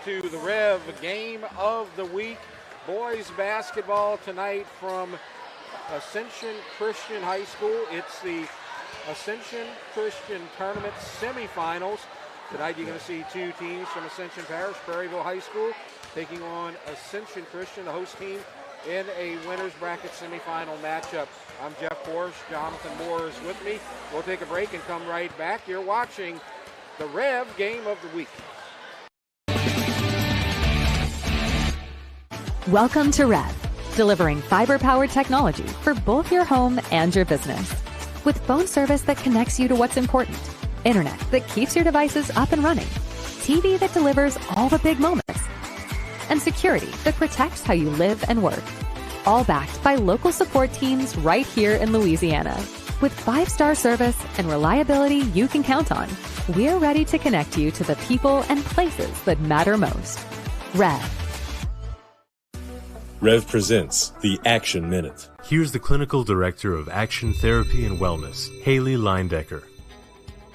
to the REV Game of the Week. Boys basketball tonight from Ascension Christian High School. It's the Ascension Christian Tournament semifinals. Tonight you're going to see two teams from Ascension Parish, Prairieville High School, taking on Ascension Christian, the host team, in a winner's bracket semifinal matchup. I'm Jeff Porsche. Jonathan Moore is with me. We'll take a break and come right back. You're watching the REV Game of the Week. Welcome to REV, delivering fiber-powered technology for both your home and your business. With phone service that connects you to what's important, internet that keeps your devices up and running, TV that delivers all the big moments, and security that protects how you live and work. All backed by local support teams right here in Louisiana. With 5-star service and reliability you can count on, we're ready to connect you to the people and places that matter most. REV. REV presents the Action Minute. Here's the Clinical Director of Action Therapy and Wellness, Haley Leindecker.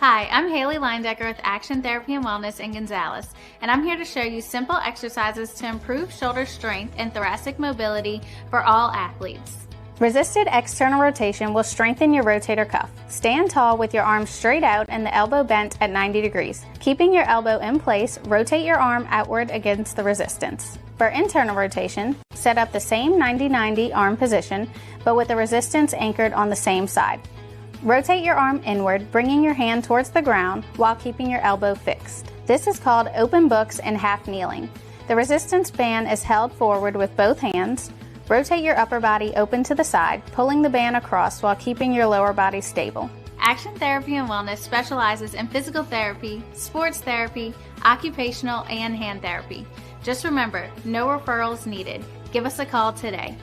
Hi, I'm Haley Leindecker with Action Therapy and Wellness in Gonzales, and I'm here to show you simple exercises to improve shoulder strength and thoracic mobility for all athletes. Resisted external rotation will strengthen your rotator cuff. Stand tall with your arms straight out and the elbow bent at 90 degrees. Keeping your elbow in place, rotate your arm outward against the resistance. For internal rotation, set up the same 90-90 arm position, but with the resistance anchored on the same side. Rotate your arm inward, bringing your hand towards the ground while keeping your elbow fixed. This is called open books and half kneeling. The resistance band is held forward with both hands. Rotate your upper body open to the side, pulling the band across while keeping your lower body stable. Action Therapy and Wellness specializes in physical therapy, sports therapy, occupational, and hand therapy. Just remember, no referrals needed. Give us a call today.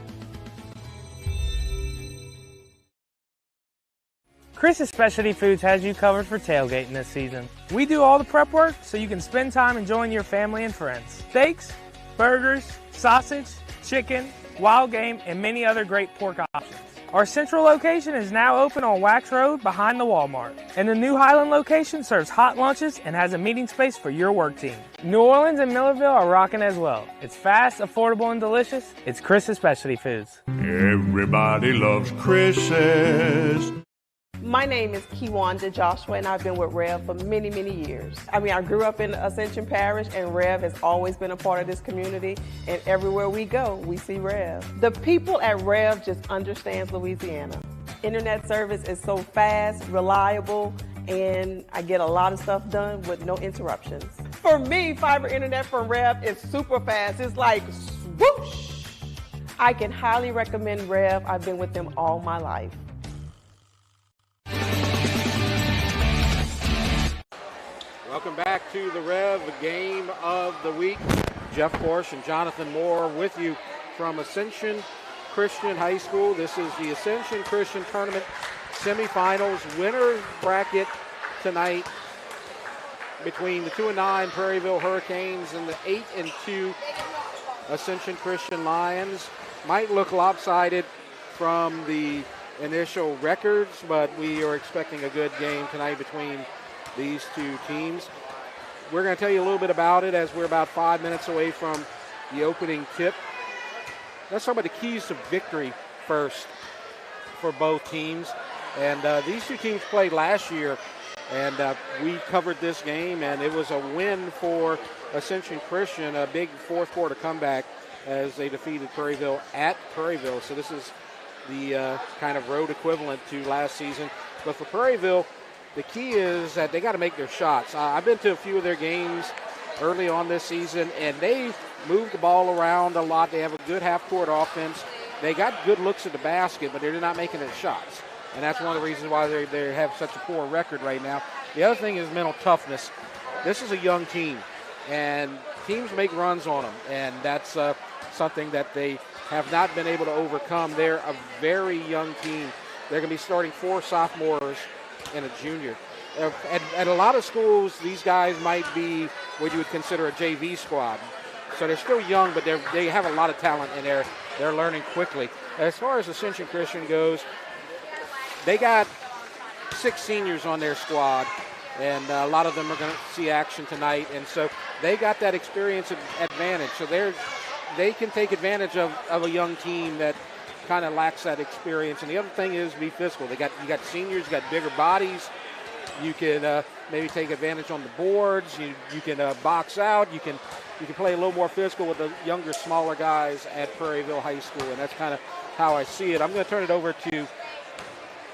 Chris's Specialty Foods has you covered for tailgating this season. We do all the prep work so you can spend time enjoying your family and friends. Steaks, burgers, sausage, chicken, wild game, and many other great pork options. Our central location is now open on Wax Road behind the Walmart. And the new Highland location serves hot lunches and has a meeting space for your work team. New Orleans and Millerville are rocking as well. It's fast, affordable, and delicious. It's Chris's Specialty Foods. Everybody loves Chris's. My name is Kiwanda Joshua, and I've been with REV for many, many years. I grew up in Ascension Parish, and REV has always been a part of this community, and everywhere we go, we see REV. The people at REV just understands Louisiana. Internet service is so fast, reliable, and I get a lot of stuff done with no interruptions. For me, fiber internet from REV is super fast. It's like swoosh. I can highly recommend REV. I've been with them all my life. Welcome back to the REV Game of the Week. Jeff Porsche and Jonathan Moore with you from Ascension Christian High School. This is the Ascension Christian Tournament semifinals winner bracket tonight between the 2-9 Prairieville Hurricanes and the 8-2 Ascension Christian Lions. Might look lopsided from the initial records, but we are expecting a good game tonight between these two teams. We're going to tell you a little bit about it as we're about 5 minutes away from the opening tip. Let's talk about the keys to victory first for both teams. And these two teams played last year, and we covered this game, and it was a win for Ascension Christian, a big fourth quarter comeback as they defeated Prairieville at Prairieville. So this is the kind of road equivalent to last season. But for Prairieville, the key is that they got to make their shots. I've been to a few of their games early on this season, and they move the ball around a lot. They have a good half-court offense. They got good looks at the basket, but they're not making their shots. And that's one of the reasons why they have such a poor record right now. The other thing is mental toughness. This is a young team, and teams make runs on them, and that's something that they have not been able to overcome. They're a very young team. They're going to be starting 4 sophomores and a junior. At a lot of schools, these guys might be what you would consider a JV squad. So they're still young, but they have a lot of talent, and they're learning quickly. As far as Ascension Christian goes, they got 6 seniors on their squad, and a lot of them are going to see action tonight. And so they got that experience advantage. So they can take advantage of a young team that kind of lacks that experience. And the other thing is be physical. You got seniors, you got bigger bodies. You can maybe take advantage on the boards. You can box out. You can play a little more physical with the younger, smaller guys at Prairieville High School, and that's kind of how I see it. I'm going to turn it over to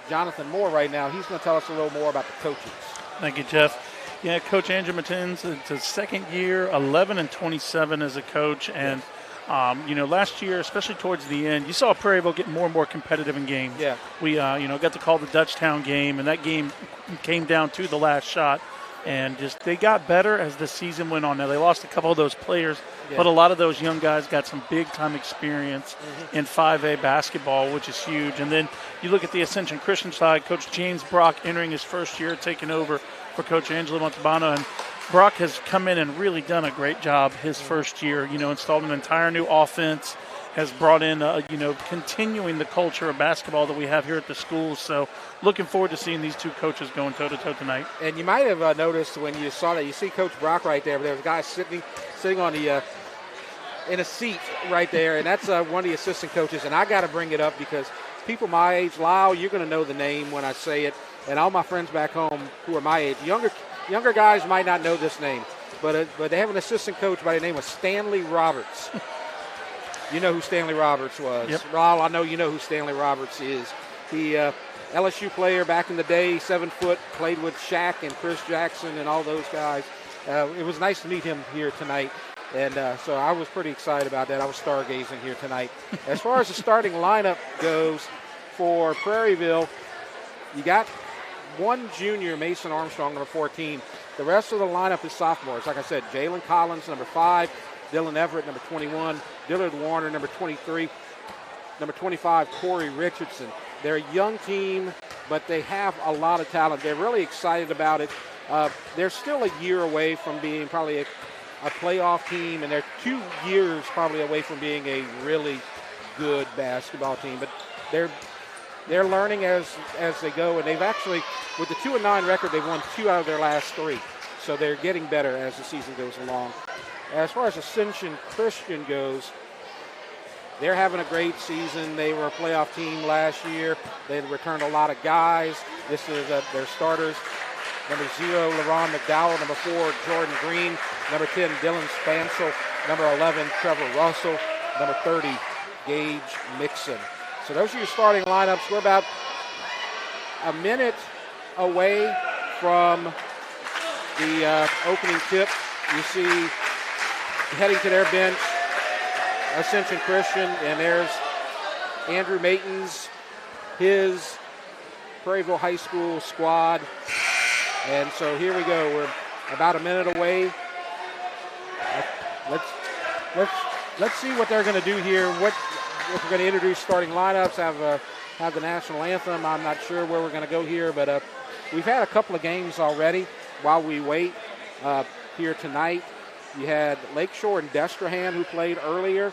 Jonathan Moore right now. He's going to tell us a little more about the coaches. Thank you, Jeff. Yeah, Coach Andrew Matins, it's his second year, 11-27 as a coach, and last year, especially towards the end, you saw Prairieville get more and more competitive in games. Yeah. We, got to call the Dutchtown game, and that game came down to the last shot. And they got better as the season went on. Now, they lost a couple of those players, but a lot of those young guys got some big-time experience in 5A basketball, which is huge. And then you look at the Ascension Christian side, Coach James Brock entering his first year, taking over for Coach Angelo Montalbano. And Brock has come in and really done a great job his first year, installed an entire new offense, has brought in, continuing the culture of basketball that we have here at the school. So looking forward to seeing these two coaches going toe-to-toe tonight. And you might have noticed when you saw that, you see Coach Brock right there, but there's a guy sitting on the in a seat right there, and that's one of the assistant coaches. And I got to bring it up because people my age, Lyle, you're going to know the name when I say it, and all my friends back home who are my age, younger guys might not know this name, but they have an assistant coach by the name of Stanley Roberts. You know who Stanley Roberts was. Yep. Raul, I know you know who Stanley Roberts is. He LSU player back in the day, 7 foot, played with Shaq and Chris Jackson and all those guys. It was nice to meet him here tonight. And so I was pretty excited about that. I was stargazing here tonight. As far as the starting lineup goes for Prairieville, you got one junior, Mason Armstrong, number 14. The rest of the lineup is sophomores. Like I said, Jalen Collins, number 5. Dylan Everett, number 21. Dillard Warner, number 23. Number 25, Corey Richardson. They're a young team, but they have a lot of talent. They're really excited about it. They're still a year away from being probably a playoff team, and they're 2 years probably away from being a really good basketball team. But they're learning as they go, and they've actually, with the 2-9 record, they've won 2 out of their last 3. So they're getting better as the season goes along. As far as Ascension Christian goes, they're having a great season. They were a playoff team last year. They returned a lot of guys. This is their starters. Number 0, LaRon McDowell. Number 4, Jordan Green. Number 10, Dylan Spansel. Number 11, Trevor Russell. Number 30, Gage Mixon. So those are your starting lineups. We're about a minute away from the opening tip. You see heading to their bench, Ascension Christian, and there's Andrew Matins, his Prairieville High School squad. And so here we go. We're about a minute away. Let's see what they're going to do here. If we're going to introduce starting lineups, have the national anthem. I'm not sure where we're going to go here, but we've had a couple of games already while we wait here tonight. You had Lakeshore and Destrehan who played earlier,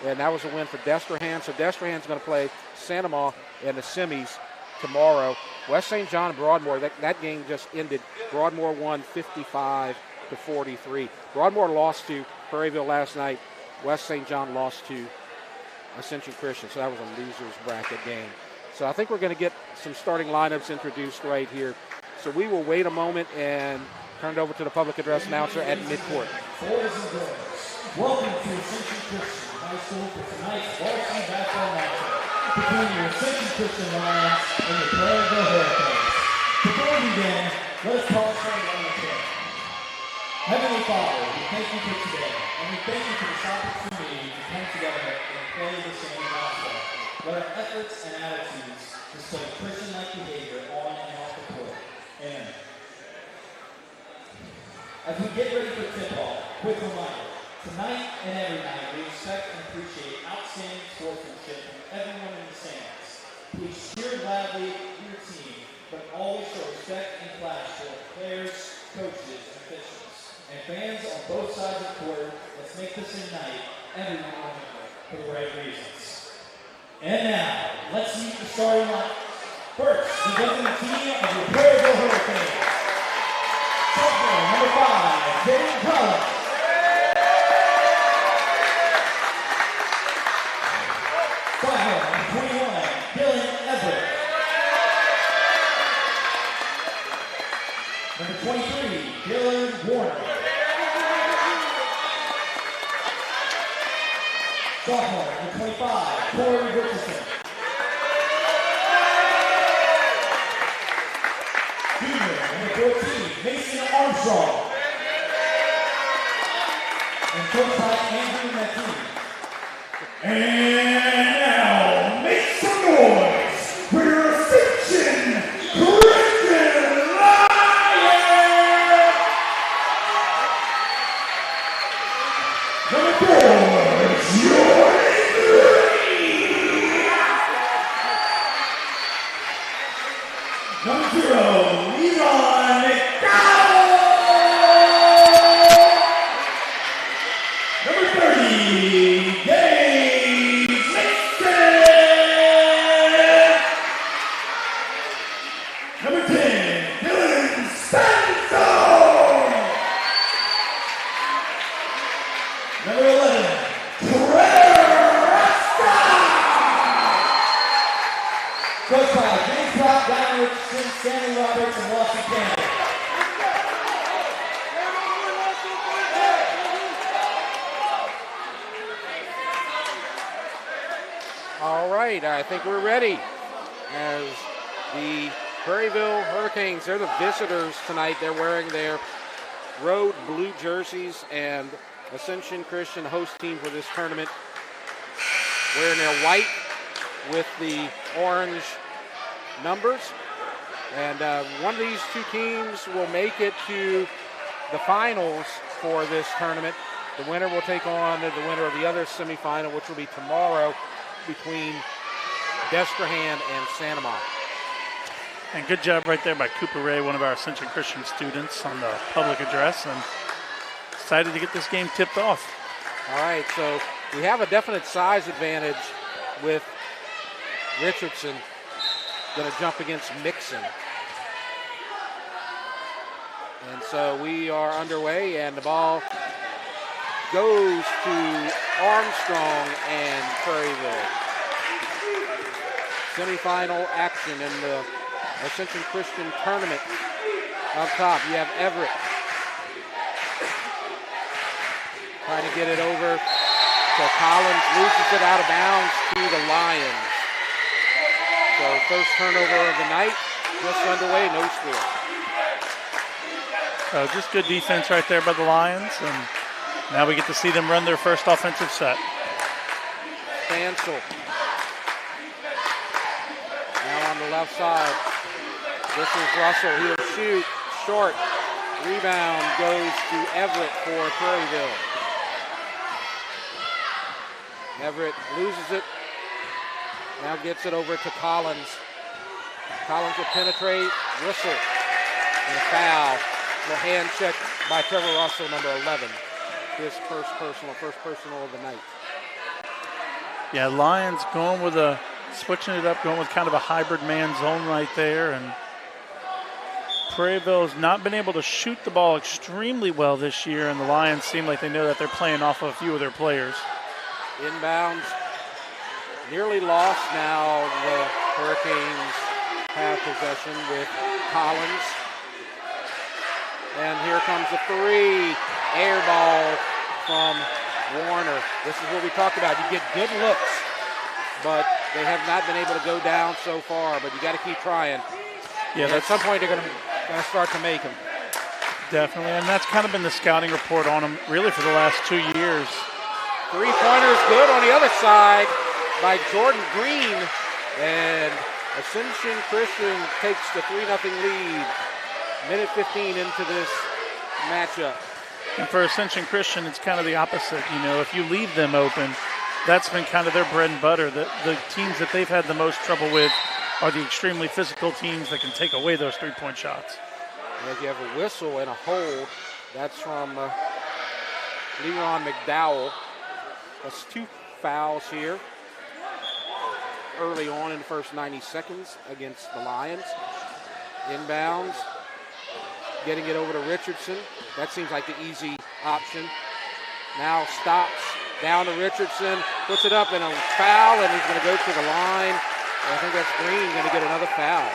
and that was a win for Destrehan. So Destrehan's going to play Santa Ma in the semis tomorrow. West St. John and Broadmoor, that game just ended. Broadmoor won 55-43. Broadmoor lost to Prairieville last night. West St. John lost to Ascension Christian, so that was a loser's bracket game. So I think we're going to get some starting lineups introduced right here. So we will wait a moment and turn it over to the public address announcer at midcourt. Boys and girls, welcome to Ascension Christian High School for tonight's varsity basketball matchup between your Ascension Christian Lions and your Prairieville Hurricanes. Before we begin, let us call for a prayer. Heavenly Father, we thank you for today, and we thank you for this opportunity to come together and play the same gospel. Let our efforts and attitudes display Christian-like behavior on and off the court. Amen. As we get ready for tip-off, quick reminder, tonight and every night we expect and appreciate outstanding sportsmanship from everyone in the stands. Please cheer loudly for your team, but always show respect and class for players, coaches, and officials. And fans on both sides of the court, let's make this a night everyone will remember for the right reasons. And now, let's meet the starting lineup. First, the visiting team of the Prairieville Hurricanes. number 5, Jaden Collins. Sophomore, number 21, Dylan Everett. Number 23, Dylan Warner. Sophomore, number 25, Corey Richardson. Junior, number 14, Mason Armstrong. And coached by Andrew McKee. And now, make some noise for your Ascension Christian Lions! Number 4, Jordan Green. Number 0, Leon McDowell. Number 30, Dave Mason. Number 10, Dylan Stanton. Number 11, Trevor Rasta. Coached by James Pratt, Ryan Richardson, Stanley Roberts, and Lofty Campbell. All right, I think we're ready as the Prairieville Hurricanes, they're the visitors tonight. They're wearing their road blue jerseys, and Ascension Christian, host team for this tournament, wearing their white with the orange numbers. And one of these two teams will make it to the finals for this tournament. The winner will take on the winner of the other semifinal, which will be tomorrow between Destrehan and Santa Monica. And good job right there by Cooper Ray, one of our Ascension Christian students, on the public address, and excited to get this game tipped off. All right, so we have a definite size advantage with Richardson going to jump against Mixon. And so we are underway, and the ball goes to Armstrong and Prairieville. Semifinal action in the Ascension Christian tournament. Up top, you have Everett trying to get it over to Collins, loses it out of bounds to the Lions. So first turnover of the night, just underway, no score. So just good defense right there by the Lions, and now we get to see them run their first offensive set. Stansel. Now on the left side. This is Russell. He'll shoot. Short. Rebound goes to Everett for Prairieville. Everett loses it. Now gets it over to Collins. Collins will penetrate. Whistle. And a foul. The hand check by Trevor Russell, number 11. His first personal of the night. Yeah, Lions going with switching it up, going with kind of a hybrid man zone right there. And Prairieville has not been able to shoot the ball extremely well this year, and the Lions seem like they know that they're playing off of a few of their players. Inbounds, nearly lost. Now the Hurricanes have possession with Collins. And here comes a three. Air ball from Warner. This is what we talked about. You get good looks, but they have not been able to go down so far, but you got to keep trying. Yeah, at some point they're going to start to make them. Definitely, and that's kind of been the scouting report on them really for the last 2 years. Three-pointer is good on the other side by Jordan Green, and Ascension Christian takes the 3-0 lead. Minute 15 into this matchup. And for Ascension Christian, it's kind of the opposite. You know, if you leave them open, that's been kind of their bread and butter. The teams that they've had the most trouble with are the extremely physical teams that can take away those three-point shots. And if you have a whistle and a hold, that's from Leron McDowell. That's 2 fouls here early on in the first 90 seconds against the Lions. Inbounds. getting it over to Richardson. That seems like the easy option. Now stops down to Richardson, puts it up and a foul, and he's going to go to the line. And I think that's Green going to get another foul.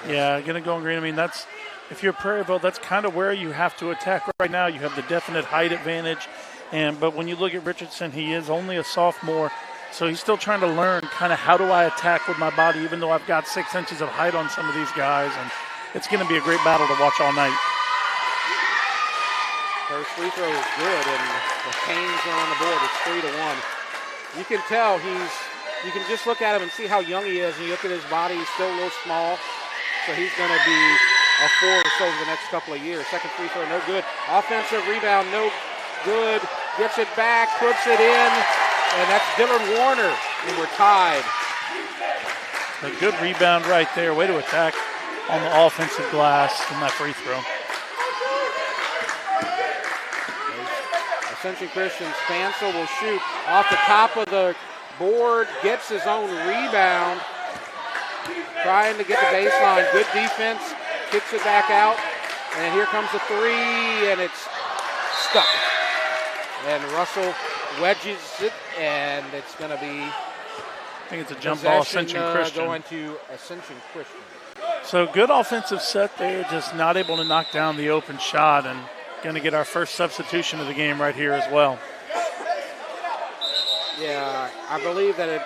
Yeah, going to go on Green. I mean, that's, if you're Prairieville, that's kind of where you have to attack right now. You have the definite height advantage. But when you look at Richardson, he is only a sophomore, so he's still trying to learn kind of how do I attack with my body, even though I've got 6 inches of height on some of these guys. And it's going to be a great battle to watch all night. First free throw is good, and the Canes are on the board. It's 3-1. You can tell you can just look at him and see how young he is, and you look at his body, he's still a little small, so he's going to be a force over the next couple of years. Second free throw, no good. Offensive rebound, no good. Gets it back, puts it in, and that's Dylan Warner, and we're tied. A good rebound right there. Way to attack on the offensive glass in that free throw. Ascension Christian, Spansel will shoot off the top of the board, gets his own rebound, trying to get the baseline. Good defense, kicks it back out, and here comes the three, and it's stuck. And Russell wedges it, and it's going to be, I think it's a jump ball, Ascension Christian. Going to Ascension Christian. So good offensive set there, just not able to knock down the open shot, and going to get our first substitution of the game right here as well. Yeah, I believe that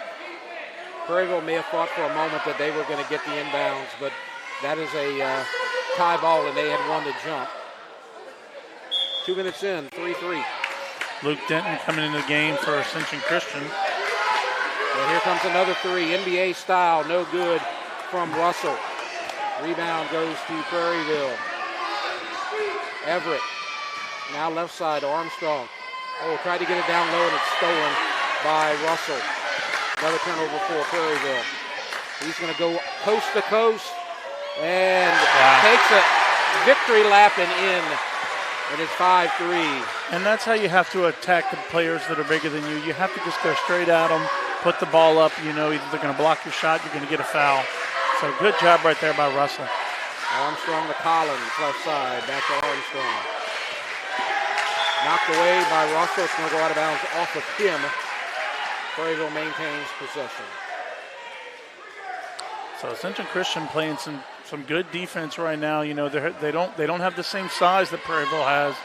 Prairieville may have thought for a moment that they were going to get the inbounds, but that is a tie ball, and they had won the jump. 2 minutes in, 3-3. Luke Denton coming into the game for Ascension Christian. And here comes another three, NBA style, no good from Russell. Rebound goes to Prairieville. Everett, now left side, Armstrong. Oh, tried to get it down low, and it's stolen by Russell. Another turnover for Prairieville. He's going to go coast to coast and takes a victory lap and in. And it's 5-3. And that's how you have to attack the players that are bigger than you. You have to just go straight at them, put the ball up. You know, either they're going to block your shot, you're going to get a foul. So good job right there by Russell. Armstrong to Collins, left side, back to Armstrong. Knocked away by Russell. It's going to go out of bounds off of him. Prairieville maintains possession. So Ascension Christian playing some good defense right now. You know, they don't have the same size that Prairieville has,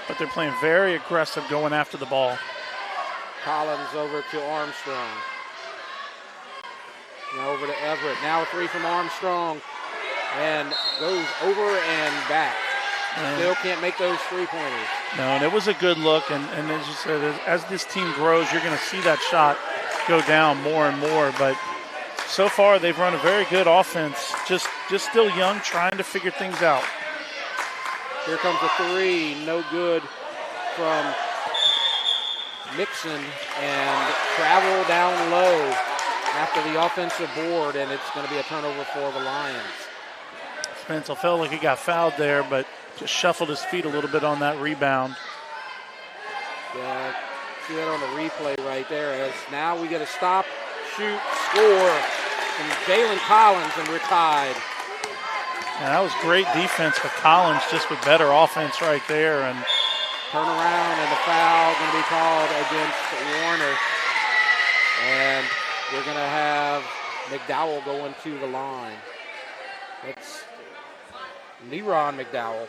but they're playing very aggressive going after the ball. Collins over to Armstrong. Now over to Everett. Now a three from Armstrong. And goes over and back. Still can't make those three-pointers. No, and it was a good look. And as you said, as this team grows, you're going to see that shot go down more and more. But so far, they've run a very good offense. Just still young, trying to figure things out. Here comes a three. No good from Mixon. And travel down low after the offensive board. And it's going to be a turnover for the Lions. Spencer felt like he got fouled there, but just shuffled his feet a little bit on that rebound. Yeah, see that on the replay right there. As now we get a stop, shoot, score from Jalen Collins, and we're tied. And that was great defense for Collins, just with better offense right there. And turn around, and the foul going to be called against Warner. And we're going to have McDowell going to the line. That's Leron McDowell.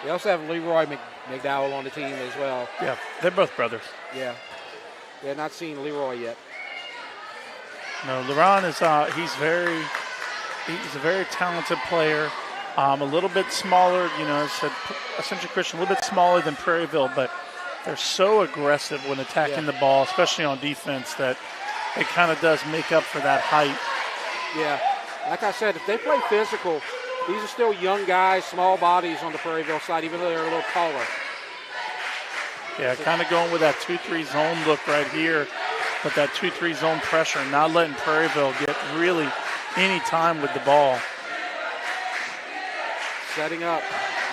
We also have Leroy McDowell on the team as well. Yeah, they're both brothers. Yeah. They're not seen Leroy yet. No, Leron is he's a very talented player. A little bit smaller, you know, as I said, Ascension Christian, a little bit smaller than Prairieville, but they're so aggressive when attacking the ball, especially on defense, that it kind of does make up for that height. Yeah. Like I said, if they play physical, these are still young guys, small bodies on the Prairieville side, even though they're a little taller. Yeah, kind of going with that 2-3 zone look right here, but that 2-3 zone pressure, not letting Prairieville get really any time with the ball. Setting up,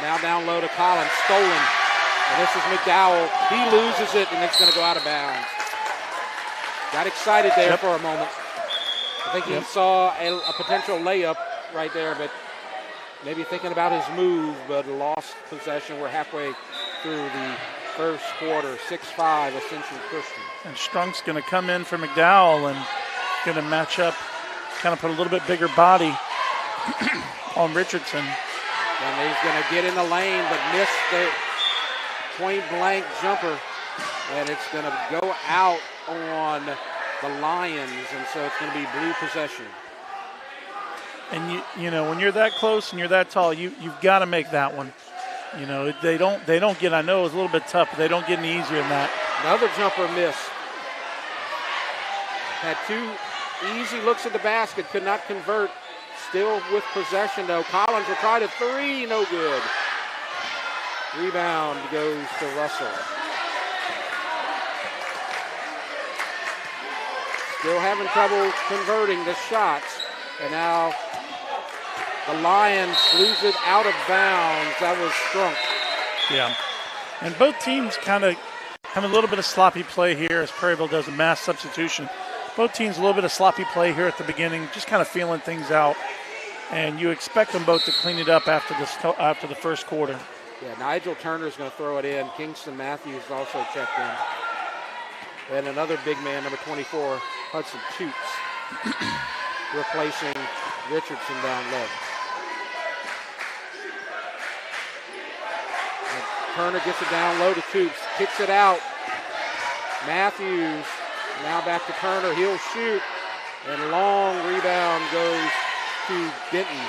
now down low to Collins, stolen. And this is McDowell. He loses it, and it's going to go out of bounds. Got excited there for a moment. I think he saw a potential layup right there, but maybe thinking about his move, but lost possession. We're halfway through the first quarter, 6-5 Ascension Christian. And Strunk's going to come in for McDowell and going to match up, kind of put a little bit bigger body on Richardson. And he's going to get in the lane, but miss the point-blank jumper. And it's going to go out on the Lions, and so it's going to be blue possession. And you know, when you're that close and you're that tall, you've got to make that one. You know, they don't get. I know it was a little bit tough, but they don't get any easier than that. Another jumper miss. Had 2 easy looks at the basket, could not convert. Still with possession though. Collins will try to 3, no good. Rebound goes to Russell. Still having trouble converting the shots. And now the Lions lose it out of bounds. That was Strunk. Yeah. And both teams kind of have a little bit of sloppy play here as Prairieville does a mass substitution. Both teams a little bit of sloppy play here at the beginning, just kind of feeling things out. And you expect them both to clean it up after the first quarter. Yeah, Nigel Turner's going to throw it in. Kingston Matthews also checked in. And another big man, number 24, Hudson Toots, replacing Richardson down low. And Turner gets it down low to Toots, kicks it out. Matthews now back to Turner. He'll shoot, and long rebound goes to Benton.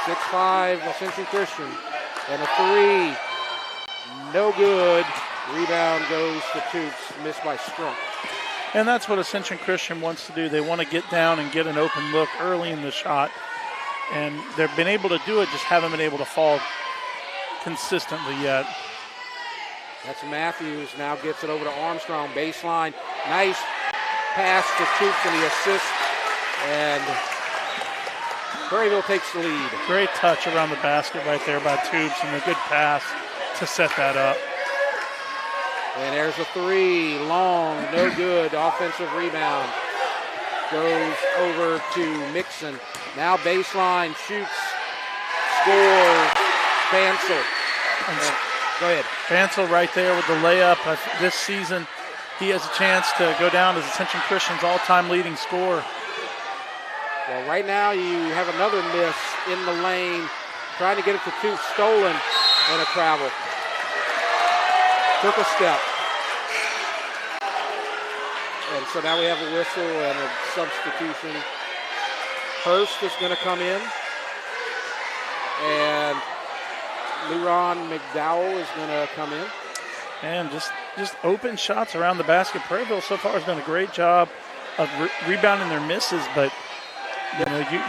6-5 Ascension Christian, and a 3, no good. Rebound goes to Toots, missed by Strunk. And that's what Ascension Christian wants to do. They want to get down and get an open look early in the shot. And they've been able to do it, just haven't been able to fall consistently yet. That's Matthews, now gets it over to Armstrong, baseline. Nice pass to Toots and the assist. And Prairieville takes the lead. Great touch around the basket right there by Toots and a good pass to set that up. And there's a 3, long, no good. Offensive rebound goes over to Mixon. Now baseline, shoots, scores, Fansel. Go ahead. Fansel right there with the layup. This season, he has a chance to go down as Ascension Christian's all-time leading scorer. Well, right now you have another miss in the lane, trying to get it to Toots, stolen, and a travel. Took a step. And so now we have a whistle and a substitution. Hurst is going to come in. And Leron McDowell is going to come in. And just open shots around the basket. Prairieville so far has done a great job of rebounding their misses, but you know, you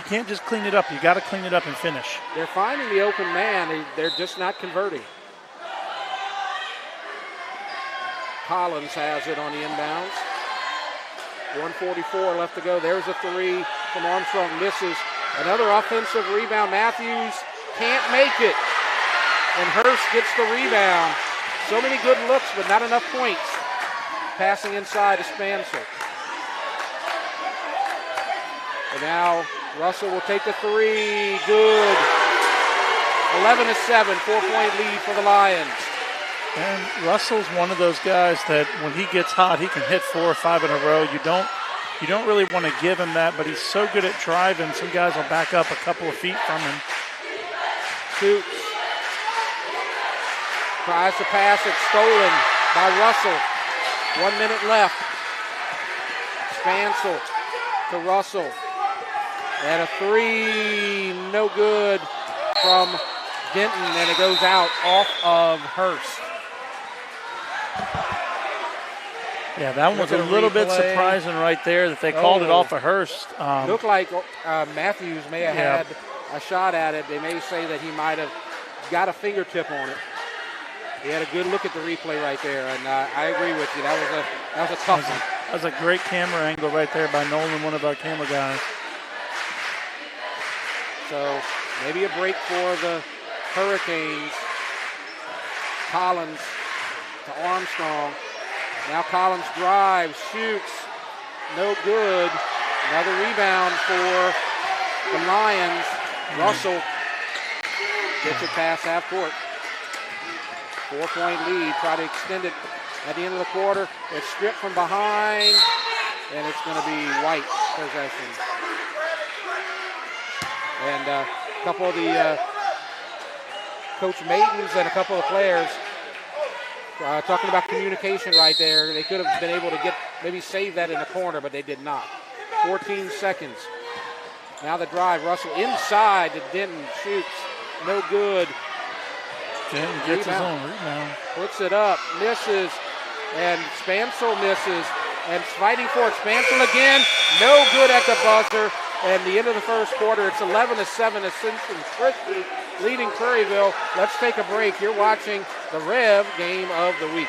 can't just clean it up. You got to clean it up and finish. They're finding the open man. They're just not converting. Collins has it on the inbounds. 1:44 left to go. There's a 3 from Armstrong, misses. Another offensive rebound. Matthews can't make it. And Hurst gets the rebound. So many good looks, but not enough points. Passing inside to Spansel. And now Russell will take the 3. Good. 11-7, 4-point lead for the Lions. And Russell's one of those guys that when he gets hot, he can hit 4 or 5 in a row. You don't really want to give him that, but he's so good at driving. Some guys will back up a couple of feet from him. Toots tries to pass it, stolen by Russell. 1 minute left. Spansel to Russell. And a 3, no good from Denton, and it goes out off of Hurst. Yeah, that one was a little bit surprising right there that they called it off of Hurst. Looked like Matthews may have had a shot at it. They may say that he might have got a fingertip on it. He had a good look at the replay right there, and I agree with you. That was a tough one. That was a great camera angle right there by Nolan, one of our camera guys. So maybe a break for the Hurricanes. Collins to Armstrong. Now Collins drives, shoots, no good. Another rebound for the Lions. Russell gets it past half court. 4-point lead. Try to extend it at the end of the quarter. It's stripped from behind, and it's going to be White possession. And a couple of the Coach Maidens and a couple of players talking about communication right there. They could have been able to maybe save that in the corner, but they did not. 14 seconds. Now the drive. Russell inside to Denton. Shoots. No good. Denton gets his own rebound. Puts it up. Misses. And Spansel misses. And fighting for it. Spansel again. No good at the buzzer. And the end of the first quarter, it's 11-7. Ascension Christian leading Prairieville. Let's take a break. You're watching the REV Game of the Week.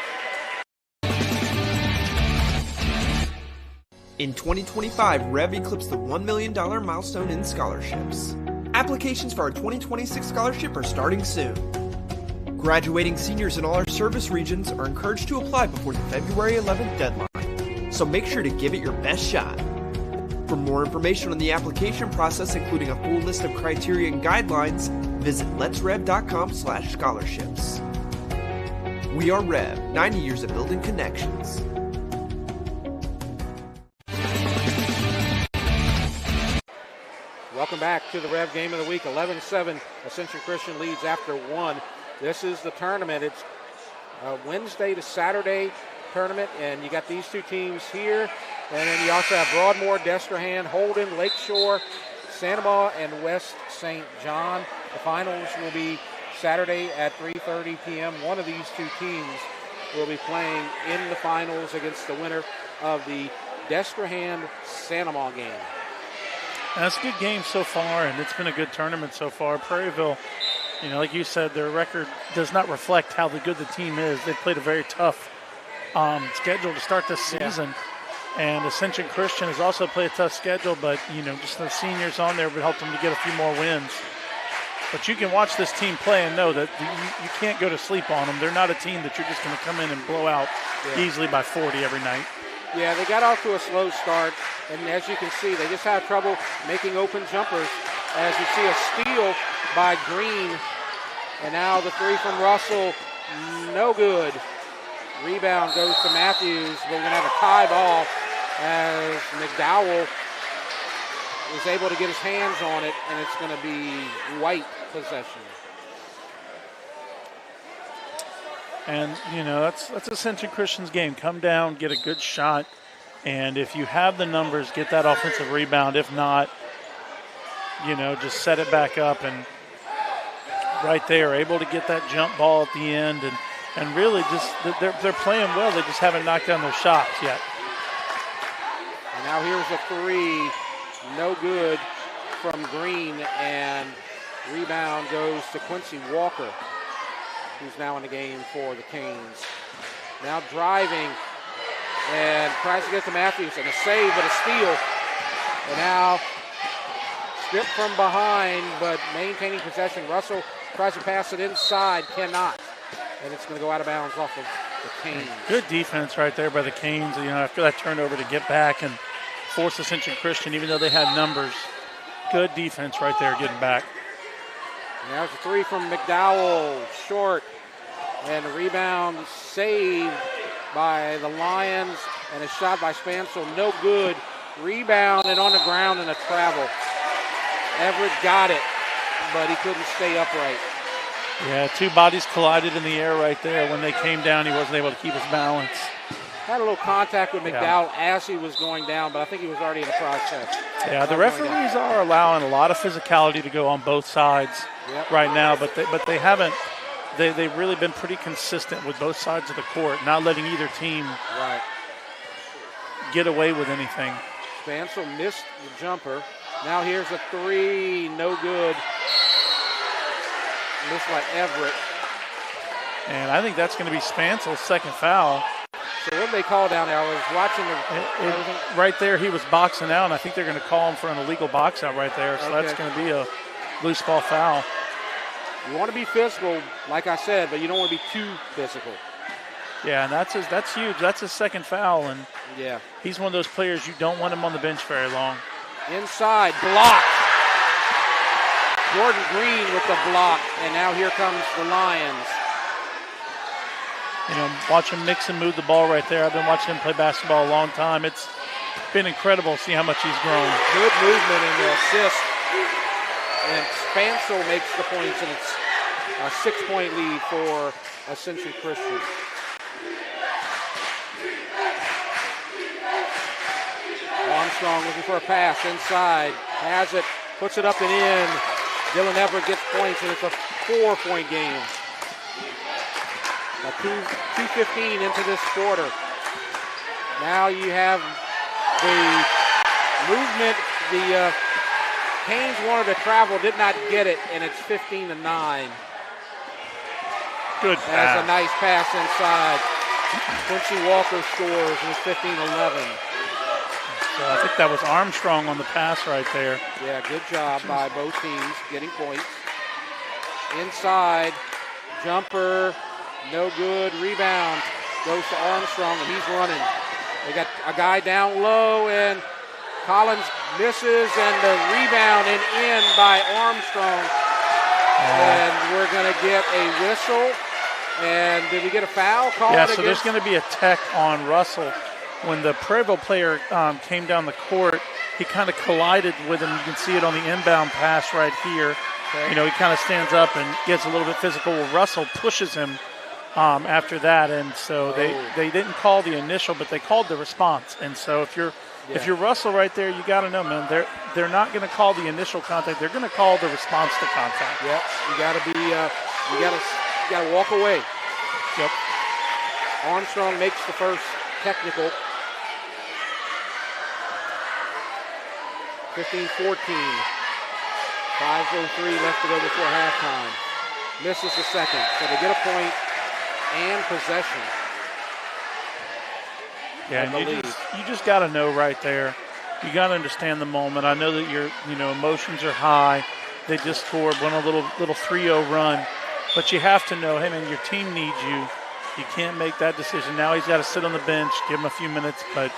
In 2025, REV eclipsed the $1 million milestone in scholarships. Applications for our 2026 scholarship are starting soon. Graduating seniors in all our service regions are encouraged to apply before the February 11th deadline, so make sure to give it your best shot. For more information on the application process, including a full list of criteria and guidelines, visit letsrev.com/scholarships. We are REV, 90 years of building connections. Welcome back to the REV Game of the Week. 11-7. Ascension Christian leads after one. This is the tournament. It's a Wednesday to Saturday tournament, and you got these two teams here. And then you also have Broadmoor, Destrehan, Holden, Lakeshore, Sanamaw, and West St. John. The finals will be Saturday at 3:30 p.m. One of these two teams will be playing in the finals against the winner of the Destrehan-Sanamaw game. That's a good game so far, and it's been a good tournament so far. Prairieville, like you said, their record does not reflect how good the team is. They've played a very tough schedule to start this season. Yeah. And Ascension Christian has also played a tough schedule, but, just the seniors on there would help them to get a few more wins. But you can watch this team play and know that you can't go to sleep on them. They're not a team that you're just going to come in and blow out easily by 40 every night. Yeah, they got off to a slow start, and as you can see, they just have trouble making open jumpers. As you see, a steal by Green, and now the three from Russell, no good. Rebound goes to Matthews, but we're going to have a tie ball as McDowell is able to get his hands on it, and it's going to be White possession. And, that's Ascension Christian's game. Come down, get a good shot, and if you have the numbers, get that offensive rebound. If not, just set it back up, and right there, able to get that jump ball at the end, and really just they're playing well. They just haven't knocked down their shots yet. And now here's a three, no good from Green, and rebound goes to Quincy Walker, who's now in the game for the Canes. Now driving and tries to get to Matthews, and a save, but a steal. And now stripped from behind, but maintaining possession. Russell tries to pass it inside, cannot. And it's going to go out of bounds off of the Canes. Good defense right there by the Canes, after that turnover to get back and force Ascension Christian, even though they had numbers. Good defense right there getting back. And there's a three from McDowell, short. And a rebound saved by the Lions, and a shot by Spansel, no good. Rebound and on the ground and a travel. Everett got it, but he couldn't stay upright. Yeah, two bodies collided in the air right there. When they came down, he wasn't able to keep his balance. Had a little contact with McDowell as he was going down, but I think he was already in the process. Yeah, the referees are allowing a lot of physicality to go on both sides right now, but they haven't. They've really been pretty consistent with both sides of the court, not letting either team get away with anything. Spansel missed the jumper. Now here's a three, no good. Missed by Everett. And I think that's going to be Spansel's second foul. So what did they call down there? I was watching right there, he was boxing out, and I think they're going to call him for an illegal box out right there. So that's going to be a loose ball foul. You want to be physical, like I said, but you don't want to be too physical. Yeah, and that's huge. That's his second foul, and he's one of those players you don't want him on the bench very long. Inside, blocked. Jordan Green with the block, and now here comes the Lions. You know, watch him mix and move the ball right there. I've been watching him play basketball a long time. It's been incredible to see how much he's grown. Good movement and the assist. And Spansel makes the points, and it's a 6-point lead for Ascension Christian. Armstrong looking for a pass inside. Has it, puts it up and in. Dylan Everett gets points, and it's a 4-point game. 2:15 into this quarter. Now you have the movement. The Canes wanted to travel, did not get it, and it's 15-9. Good pass. That's a nice pass inside. Quincy Walker scores, and it's 15-11. So I think that was Armstrong on the pass right there. Yeah, good job by both teams getting points. Inside, jumper, no good. Rebound goes to Armstrong, and he's running. They got a guy down low, and Collins misses, and the rebound and in by Armstrong. And we're going to get a whistle. And did we get a foul called? Yeah, so there's going to be a tech on Russell. When the Prairieville player came down the court, he kind of collided with him. You can see it on the inbound pass right here. Okay. You know, he kind of stands up and gets a little bit physical. Well, Russell pushes him after that, and so they didn't call the initial, but they called the response. And so if you're Russell right there, you got to know, man, they're not going to call the initial contact. They're going to call the response to contact. Yep, you got to be you got to walk away. Yep. Armstrong makes the first technical. 15-14. 5:03 left to go before halftime. Misses the second, so they get a point and possession. Yeah, and you just got to know right there. You got to understand the moment. I know that your emotions are high. They just scored a little 3-0 run, but you have to know, hey man, your team needs you. You can't make that decision. Now he's got to sit on the bench, give him a few minutes, but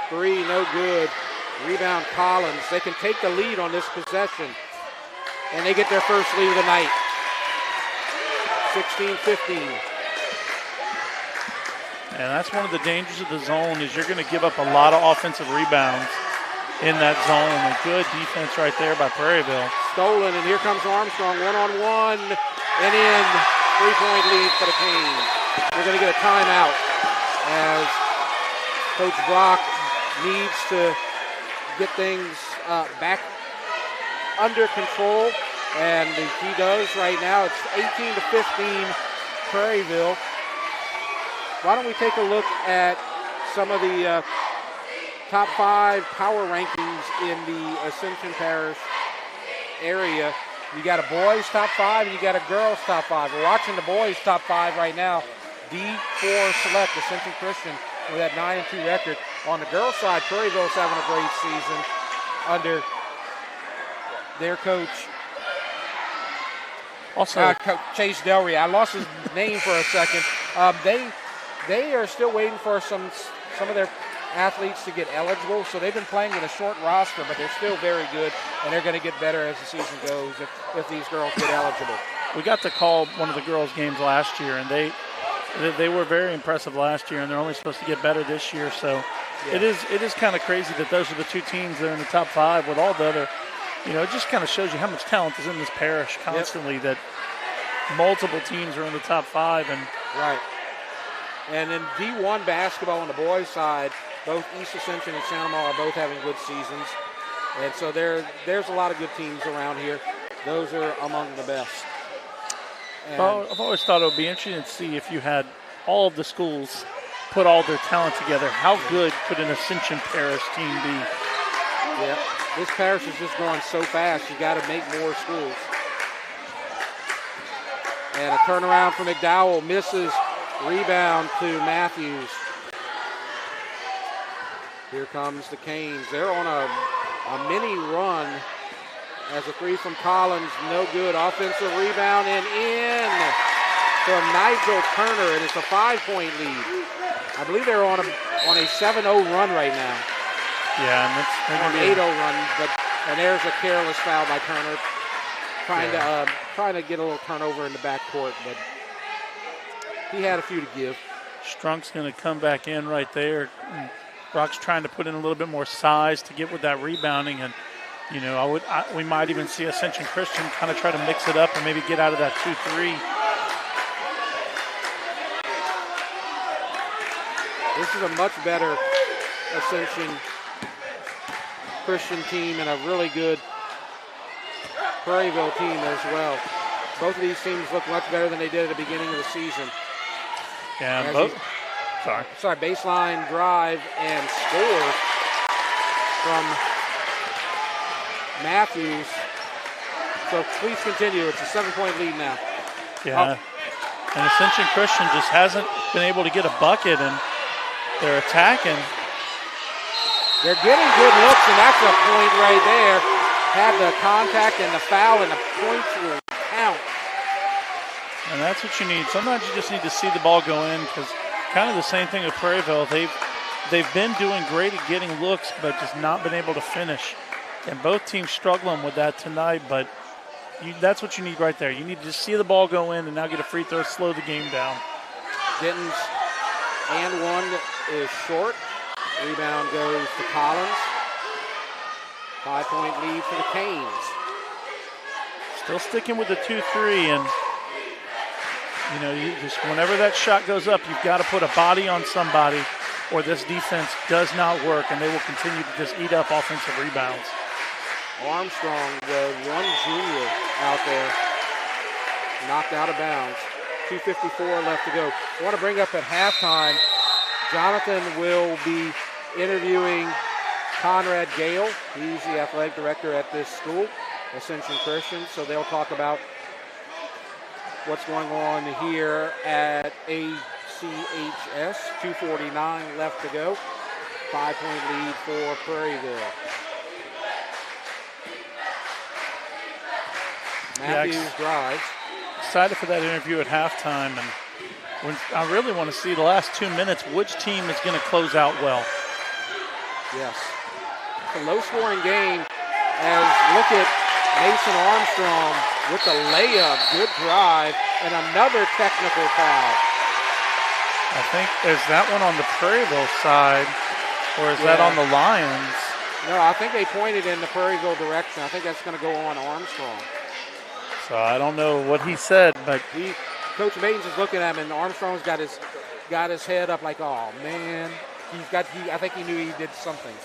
3, no good. Rebound Collins. They can take the lead on this possession, and they get their first lead of the night. 16-15. And that's one of the dangers of the zone is you're going to give up a lot of offensive rebounds in that zone. A good defense right there by Prairieville. Stolen, and here comes Armstrong, one-on-one, and in. 3-point lead for the Canes. We're going to get a timeout as Coach Brock needs to get things back under control, and he does right now. It's 18-15 Prairieville. Why don't we take a look at some of the top 5 power rankings in the Ascension Parish area. You got a boys top 5 and you got a girls top 5. We're watching the boys top 5 right now. D4 Select, Ascension Christian, with that 9-2 record. On the girls side, Prairieville's having a great season under their coach. Also, Chase Delry. I lost his name for a second. They are still waiting for some of their athletes to get eligible, so they've been playing with a short roster, but they're still very good, and they're going to get better as the season goes if these girls get eligible. We got to call one of the girls' games last year, and they were very impressive last year, and they're only supposed to get better this year. So yeah. It is kind of crazy that those are the 2 teams that are in the top 5 with all the other. It just kind of shows you how much talent is in this parish constantly. Yep. That multiple teams are in the top 5, and right. And in D1 basketball on the boys' side, both East Ascension and Santa Maria are both having good seasons. And so there's a lot of good teams around here. Those are among the best. Well, I've always thought it would be interesting to see if you had all of the schools put all their talent together. How good could an Ascension Parish team be? Yeah, this parish is just growing so fast. You got to make more schools. And a turnaround for McDowell, misses. Rebound to Matthews. Here comes the Canes. They're on a mini run as a 3 from Collins. No good. Offensive rebound and in from Nigel Turner, and it's a 5-point lead. I believe they're on a 7-0 run right now. Yeah, and that's an 8-0 run, but And there's a careless foul by Turner, trying to get a little turnover in the backcourt, but he had a few to give. Strunk's going to come back in right there. Brock's trying to put in a little bit more size to get with that rebounding, and you know, we might even see Ascension Christian kind of try to mix it up and maybe get out of that 2-3. This is a much better Ascension Christian team and a really good Prairieville team as well. Both of these teams look much better than they did at the beginning of the season. Yeah, Sorry, baseline drive and score from Matthews. So please continue. It's a 7-point lead now. Yeah. And Ascension Christian just hasn't been able to get a bucket, and they're attacking. They're getting good looks, and that's a point right there. Had the contact and the foul, and the points will count. And that's what you need. Sometimes you just need to see the ball go in, because kind of the same thing with Prairieville. They've been doing great at getting looks, but just not been able to finish. And both teams struggling with that tonight, but that's what you need right there. You need to just see the ball go in and now get a free throw, slow the game down. Denton's and one is short. Rebound goes to Collins. 5-point lead for the Canes. Still sticking with the 2-3, and you know, you just whenever that shot goes up, you've got to put a body on somebody, or this defense does not work, and they will continue to just eat up offensive rebounds. Armstrong, the one junior out there, knocked out of bounds. 2:54 left to go. I want to bring up at halftime, Jonathan will be interviewing Conrad Gale. He's the athletic director at this school, Ascension Christian. So they'll talk about what's going on here at ACHS. 2:49 left to go. 5-point lead for Prairieville. Matthews drives. Excited for that interview at halftime, and I really want to see the last 2 minutes, which team is going to close out well. Yes. It's a low-scoring game as look at Mason Armstrong with the layup, good drive, and another technical foul. I think, is that one on the Prairieville side, or is that on the Lions? No, I think they pointed in the Prairieville direction. I think that's going to go on Armstrong. So I don't know what he said, but Coach Maidens is looking at him, and Armstrong's got his head up like, oh man, I think he knew he did something.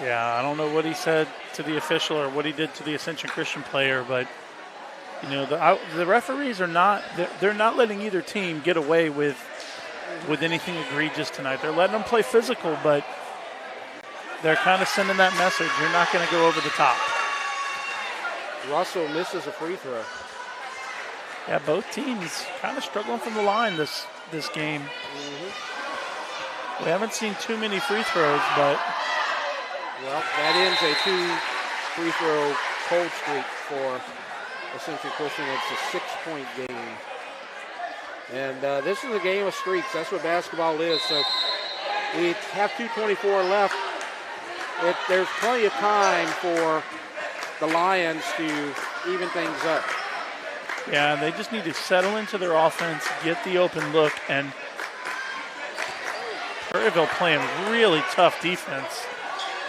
Yeah, I don't know what he said to the official or what he did to the Ascension Christian player, but you know, the referees are they're not letting either team get away with anything egregious tonight. They're letting them play physical, but they're kind of sending that message. You're not going to go over the top. Russell misses a free throw. Yeah, both teams kind of struggling from the line this game. Mm-hmm. We haven't seen too many free throws, but well, that ends a 2 free throw cold streak for Ascension Christian. It's a 6-point game. And this is a game of streaks. That's what basketball is. So we have 2:24 left. There's plenty of time for the Lions to even things up. Yeah, they just need to settle into their offense, get the open look, and Prairieville playing really tough defense.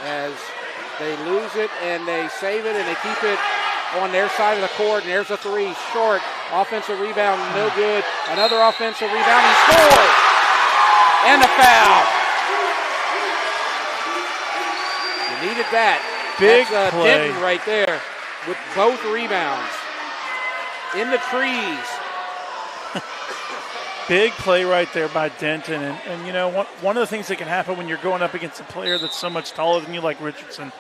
As they lose it and they save it and they keep it on their side of the court, and there's a three, short, offensive rebound, no good. Another offensive rebound, he scores! And a foul. You needed that. Big That's play. Denton right there with both rebounds. In the trees. Big play right there by Denton. And you know, one of the things that can happen when you're going up against a player that's so much taller than you like Richardson,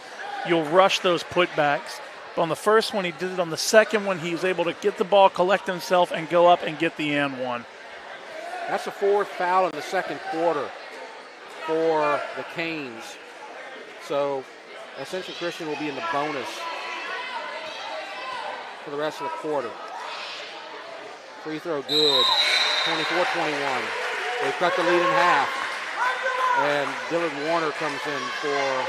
you'll rush those putbacks. But on the first one, he did it. On the second one, he was able to get the ball, collect himself, and go up and get the and one. That's the fourth foul in the second quarter for the Canes. So Ascension Christian will be in the bonus for the rest of the quarter. Free throw good. 24-21. They cut the lead in half. And Dylan Warner comes in for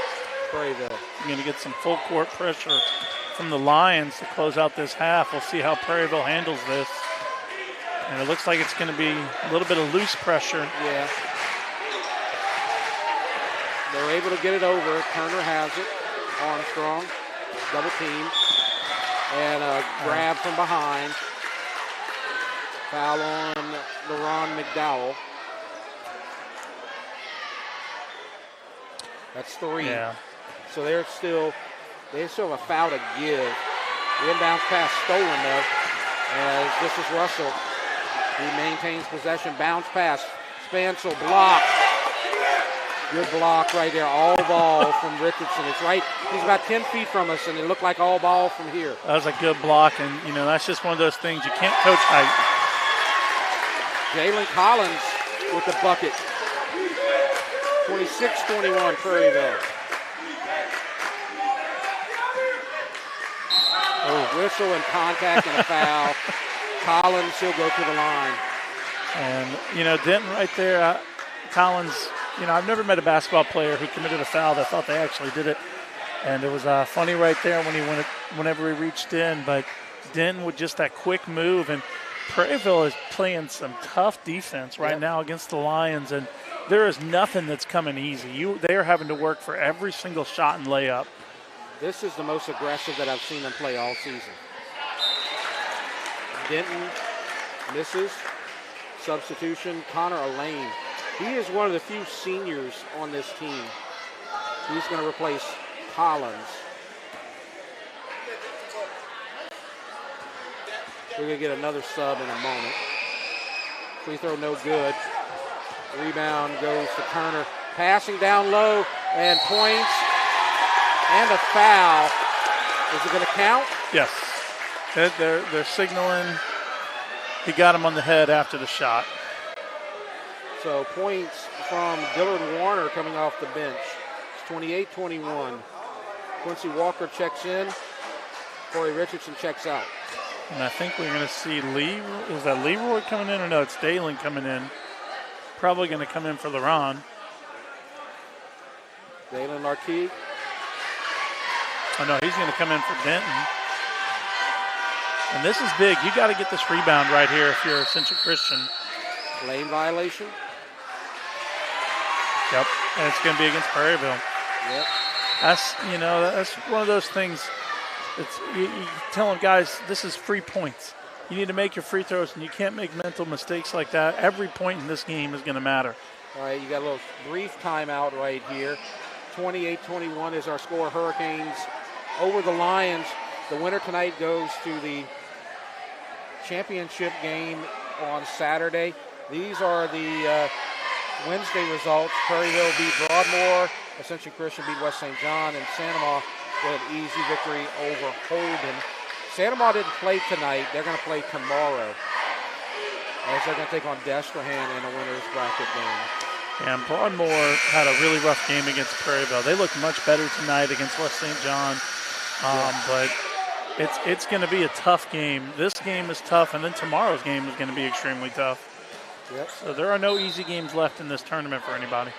Prairieville. You're going to get some full court pressure from the Lions to close out this half. We'll see how Prairieville handles this. And it looks like it's going to be a little bit of loose pressure. Yeah. They're able to get it over. Turner has it. Armstrong, double team. And a grab from behind. Foul on LaRon McDowell. That's 3. Yeah. So they still have a foul to give. The inbounds pass stolen though, as this is Russell. He maintains possession, bounce pass. Spancel block. Good block right there. All ball from Richardson. It's right. He's about 10 feet from us, and it looked like all ball from here. That was a good block, and that's just one of those things you can't coach height. Jalen Collins with the bucket. 26-21 Prairieville. Oh, whistle and contact and a foul. Collins, he'll go to the line. And, Denton right there, Collins, I've never met a basketball player who committed a foul that thought they actually did it. And it was funny right there whenever he reached in. But Denton with just that quick move. And Prairieville is playing some tough defense right now against the Lions. And there is nothing that's coming easy. They are having to work for every single shot and layup. This is the most aggressive that I've seen them play all season. Denton misses. Substitution, Connor Elaine. He is one of the few seniors on this team. He's going to replace Collins. We're going to get another sub in a moment. Free throw no good. Rebound goes to Turner. Passing down low and points. And a foul. Is it going to count? Yes. They're signaling. He got him on the head after the shot. So points from Dillard Warner coming off the bench. It's 28-21. Quincy Walker checks in. Corey Richardson checks out. And I think we're going to see is that Leroy coming in or no? It's Dalen coming in. Probably going to come in for LaRon. Dalen Larkey. Oh, no, he's going to come in for Denton. And this is big. You got to get this rebound right here if you're Ascension Christian. Lane violation. Yep, and it's going to be against Prairieville. Yep. That's one of those things. You tell them, guys, this is free points. You need to make your free throws, and you can't make mental mistakes like that. Every point in this game is going to matter. All right, you got a little brief timeout right here. 28-21 is our score. Hurricanes over the Lions. The winner tonight goes to the championship game on Saturday. These are the Wednesday results. Prairieville beat Broadmoor. Ascension Christian beat West St. John. And Santa Maria with an easy victory over Holden. Santa Maria didn't play tonight. They're going to play tomorrow, as they're going to take on Destrehan in a winner's bracket game. And Broadmoor had a really rough game against Prairieville. They looked much better tonight against West St. John. But it's going to be a tough game. This game is tough, and then tomorrow's game is going to be extremely tough. Yep. So there are no easy games left in this tournament for anybody.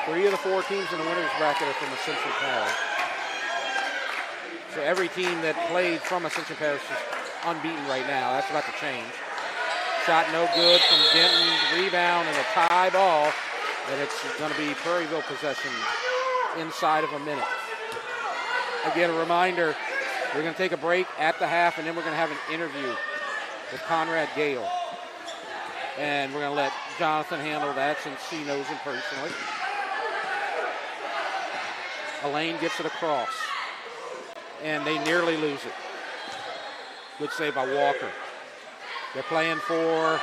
3 of the 4 teams in the winner's bracket are from Ascension Parish. So every team that played from Ascension Parish is unbeaten right now. That's about to change. Shot no good from Denton. Rebound and a tie ball. And it's going to be Prairieville possession inside of a minute. Again, a reminder, we're going to take a break at the half, and then we're going to have an interview with Conrad Gale. And we're going to let Jonathan handle that since he knows him personally. Elaine gets it across. And they nearly lose it. Good save by Walker. They're playing for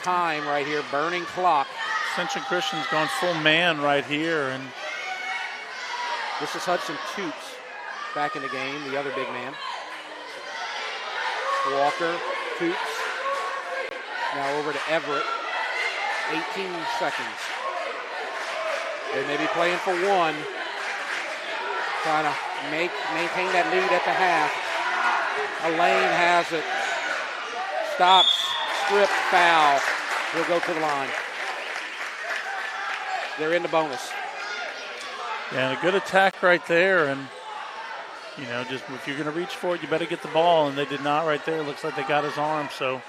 time right here, burning clock. Ascension Christian's gone full man right here. And this is Hudson Toots back in the game, the other big man. Walker, Toots. Now over to Everett. 18 seconds. They may be playing for one. Trying to maintain that lead at the half. Elaine has it. Stops. Strip. Foul. He'll go to the line. They're in the bonus. Yeah, and a good attack right there. And, just if you're going to reach for it, you better get the ball. And they did not right there. Looks like they got his arm. So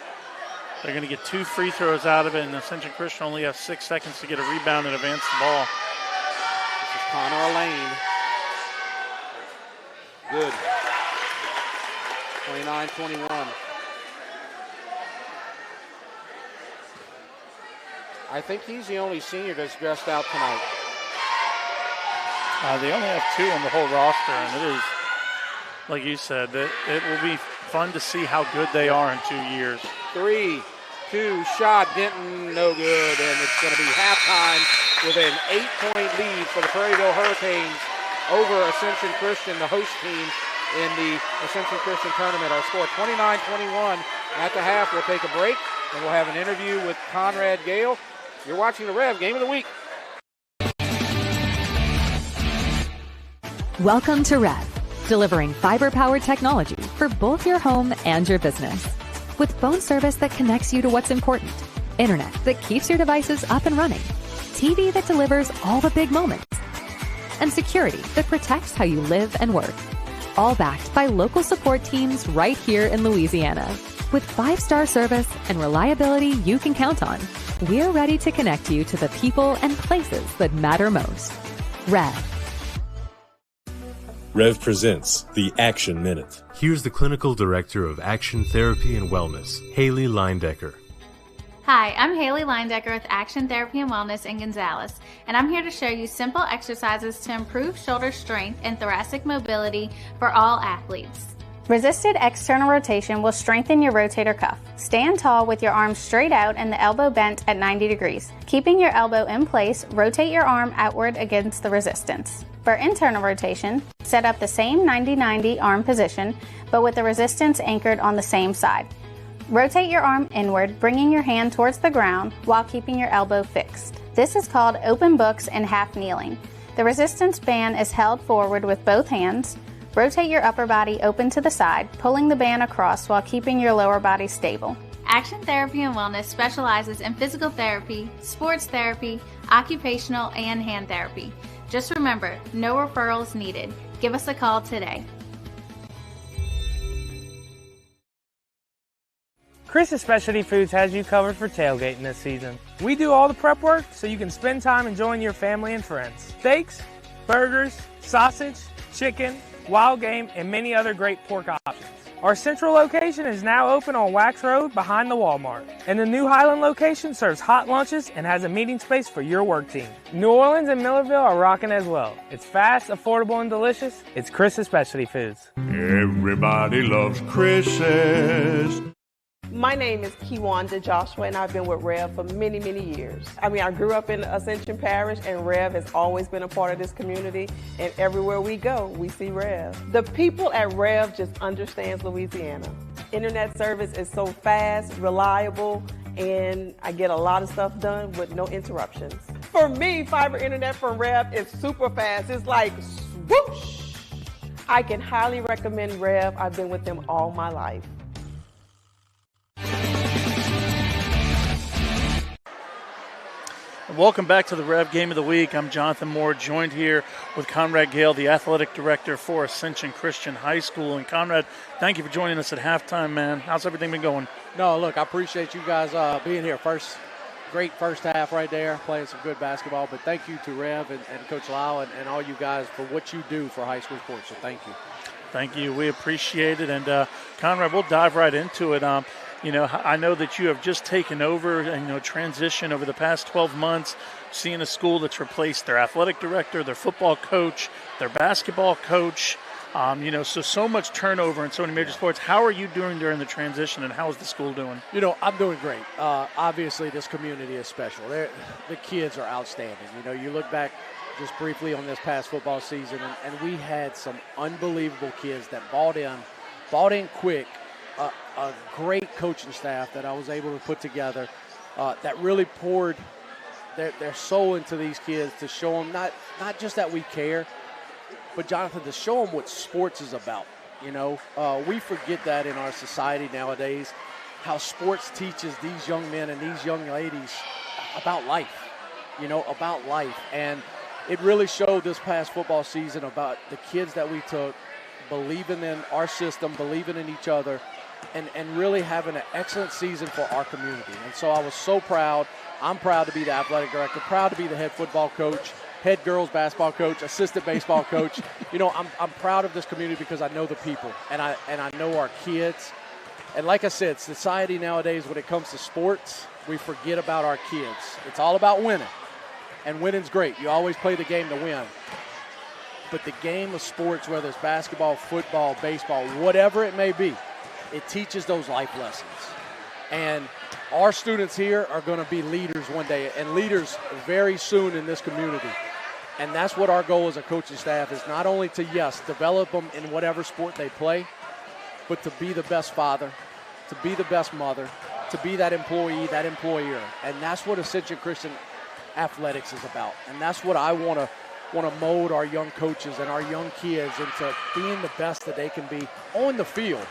they're going to get 2 free throws out of it. And Ascension Christian only has 6 seconds to get a rebound and advance the ball. This is Connor Lane. Good. 29-21. I think he's the only senior that's dressed out tonight. They only have 2 on the whole roster, and it is, like you said, it will be fun to see how good they are in 2 years. 3-2 shot, Denton, no good, and it's going to be halftime with an 8-point lead for the Prairieville Hurricanes over Ascension Christian, the host team in the Ascension Christian tournament. Our score 29-21 at the half. We'll take a break, and we'll have an interview with Conrad Gale. You're watching the Rev Game of the Week. Welcome to REV, delivering fiber-powered technology for both your home and your business. With phone service that connects you to what's important, internet that keeps your devices up and running, TV that delivers all the big moments, and security that protects how you live and work. All backed by local support teams right here in Louisiana. With 5-star service and reliability you can count on, we're ready to connect you to the people and places that matter most. REV. REV presents the Action Minute. Here's the Clinical Director of Action Therapy and Wellness, Haley Leindecker. Hi, I'm Haley Leindecker with Action Therapy and Wellness in Gonzales, and I'm here to show you simple exercises to improve shoulder strength and thoracic mobility for all athletes. Resisted external rotation will strengthen your rotator cuff. Stand tall with your arms straight out and the elbow bent at 90 degrees. Keeping your elbow in place, rotate your arm outward against the resistance. For internal rotation, set up the same 90-90 arm position, but with the resistance anchored on the same side. Rotate your arm inward, bringing your hand towards the ground while keeping your elbow fixed. This is called open books and half kneeling. The resistance band is held forward with both hands. Rotate your upper body open to the side, pulling the band across while keeping your lower body stable. Action Therapy and Wellness specializes in physical therapy, sports therapy, occupational, and hand therapy. Just remember, no referrals needed. Give us a call today. Chris's Specialty Foods has you covered for tailgating this season. We do all the prep work so you can spend time enjoying your family and friends. Steaks, burgers, sausage, chicken, wild game, and many other great pork options. Our central location is now open on Wax Road behind the Walmart. And the new Highland location serves hot lunches and has a meeting space for your work team. New Orleans and Millerville are rocking as well. It's fast, affordable, and delicious. It's Chris's Specialty Foods. Everybody loves Chris's. My name is Kiwanda Joshua, and I've been with REV for many, many years. I grew up in Ascension Parish, and REV has always been a part of this community, and everywhere we go, we see REV. The people at REV just understands Louisiana. Internet service is so fast, reliable, and I get a lot of stuff done with no interruptions. For me, fiber internet from REV is super fast. It's like swoosh. I can highly recommend REV. I've been with them all my life. Welcome back to the Rev Game of the Week. I'm Jonathan Moore, joined here with Conrad Gale, the athletic director for Ascension Christian High School. And Conrad, thank you for joining us at halftime, man. How's everything been going? No, look, I appreciate you guys being here. Great first half right there, playing some good basketball. But thank you to Rev and Coach Lyle and all you guys for what you do for high school sports. So thank you. Thank you. We appreciate it. And Conrad, we'll dive right into it. I know that you have just taken over and, transition over the past 12 months, seeing a school that's replaced their athletic director, their football coach, their basketball coach, so much turnover in so many major sports. How are you doing during the transition, and how is the school doing? I'm doing great. Obviously, this community is special. The kids are outstanding. You look back just briefly on this past football season, and we had some unbelievable kids that bought in quick. A great coaching staff that I was able to put together that really poured their soul into these kids to show them not just that we care, but, Jonathan, to show them what sports is about. We forget that in our society nowadays, how sports teaches these young men and these young ladies about life, And it really showed this past football season about the kids that we took, believing in our system, believing in each other, and really having an excellent season for our community. And so I was so proud. I'm proud to be the athletic director, proud to be the head football coach, head girls basketball coach, assistant baseball coach. You know, I'm proud of this community because I know the people, and I know our kids. And like I said, society nowadays, when it comes to sports, we forget about our kids. It's all about winning, and winning's great. You always play the game to win. But the game of sports, whether it's basketball, football, baseball, whatever it may be, it teaches those life lessons. And our students here are going to be leaders one day, and leaders very soon in this community. And that's what our goal as a coaching staff is, not only to, yes, develop them in whatever sport they play, but to be the best father, to be the best mother, to be that employee, that employer. And that's what Ascension Christian Athletics is about. And that's what I want to mold our young coaches and our young kids into being the best that they can be on the field,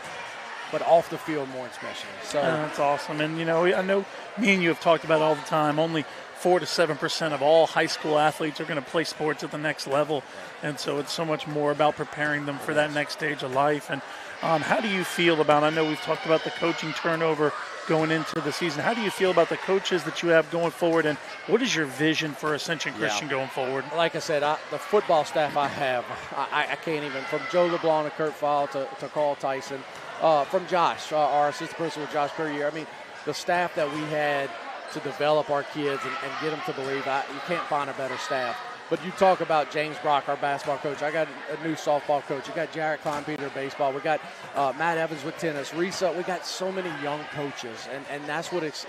but off the field more especially. So that's awesome. And, you know, I know me and you have talked about it all the time. Only 4 to 7% of all high school athletes are going to play sports at the next level. And so it's so much more about preparing them for that next stage of life. And how do you feel about, I know we've talked about the coaching turnover going into the season. How do you feel about the coaches that you have going forward, and what is your vision for Ascension Christian going forward? Like I said, the football staff I have, I can't even, from Joe LeBlanc and Kurt Fowle to Carl Tyson, from Josh, our assistant principal, Josh Perrier. I mean, the staff that we had to develop our kids and get them to believe, you can't find a better staff. But you talk about James Brock, our basketball coach. I got a new softball coach. You got Jarrett Kleinpeter, baseball. We got Matt Evans with tennis. Risa, we got so many young coaches. And that's what is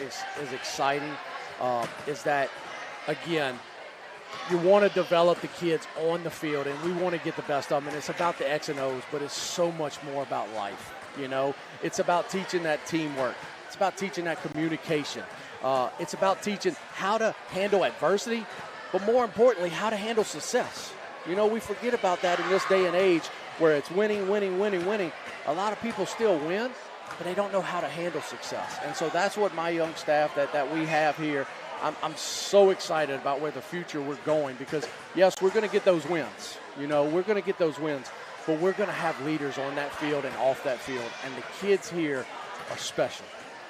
exciting, is that, again, you want to develop the kids on the field, and we want to get the best of them. And it's about the X and O's, but it's so much more about life, you know. It's about teaching that teamwork. It's about teaching that communication. It's about teaching how to handle adversity, but more importantly, how to handle success. You know, we forget about that in this day and age where it's winning, winning, winning, winning. A lot of people still win, but they don't know how to handle success. And so that's what my young staff that we have here, I'm so excited about where the future we're going, because, yes, we're going to get those wins. You know, we're going to get those wins, but we're going to have leaders on that field and off that field. And the kids here are special.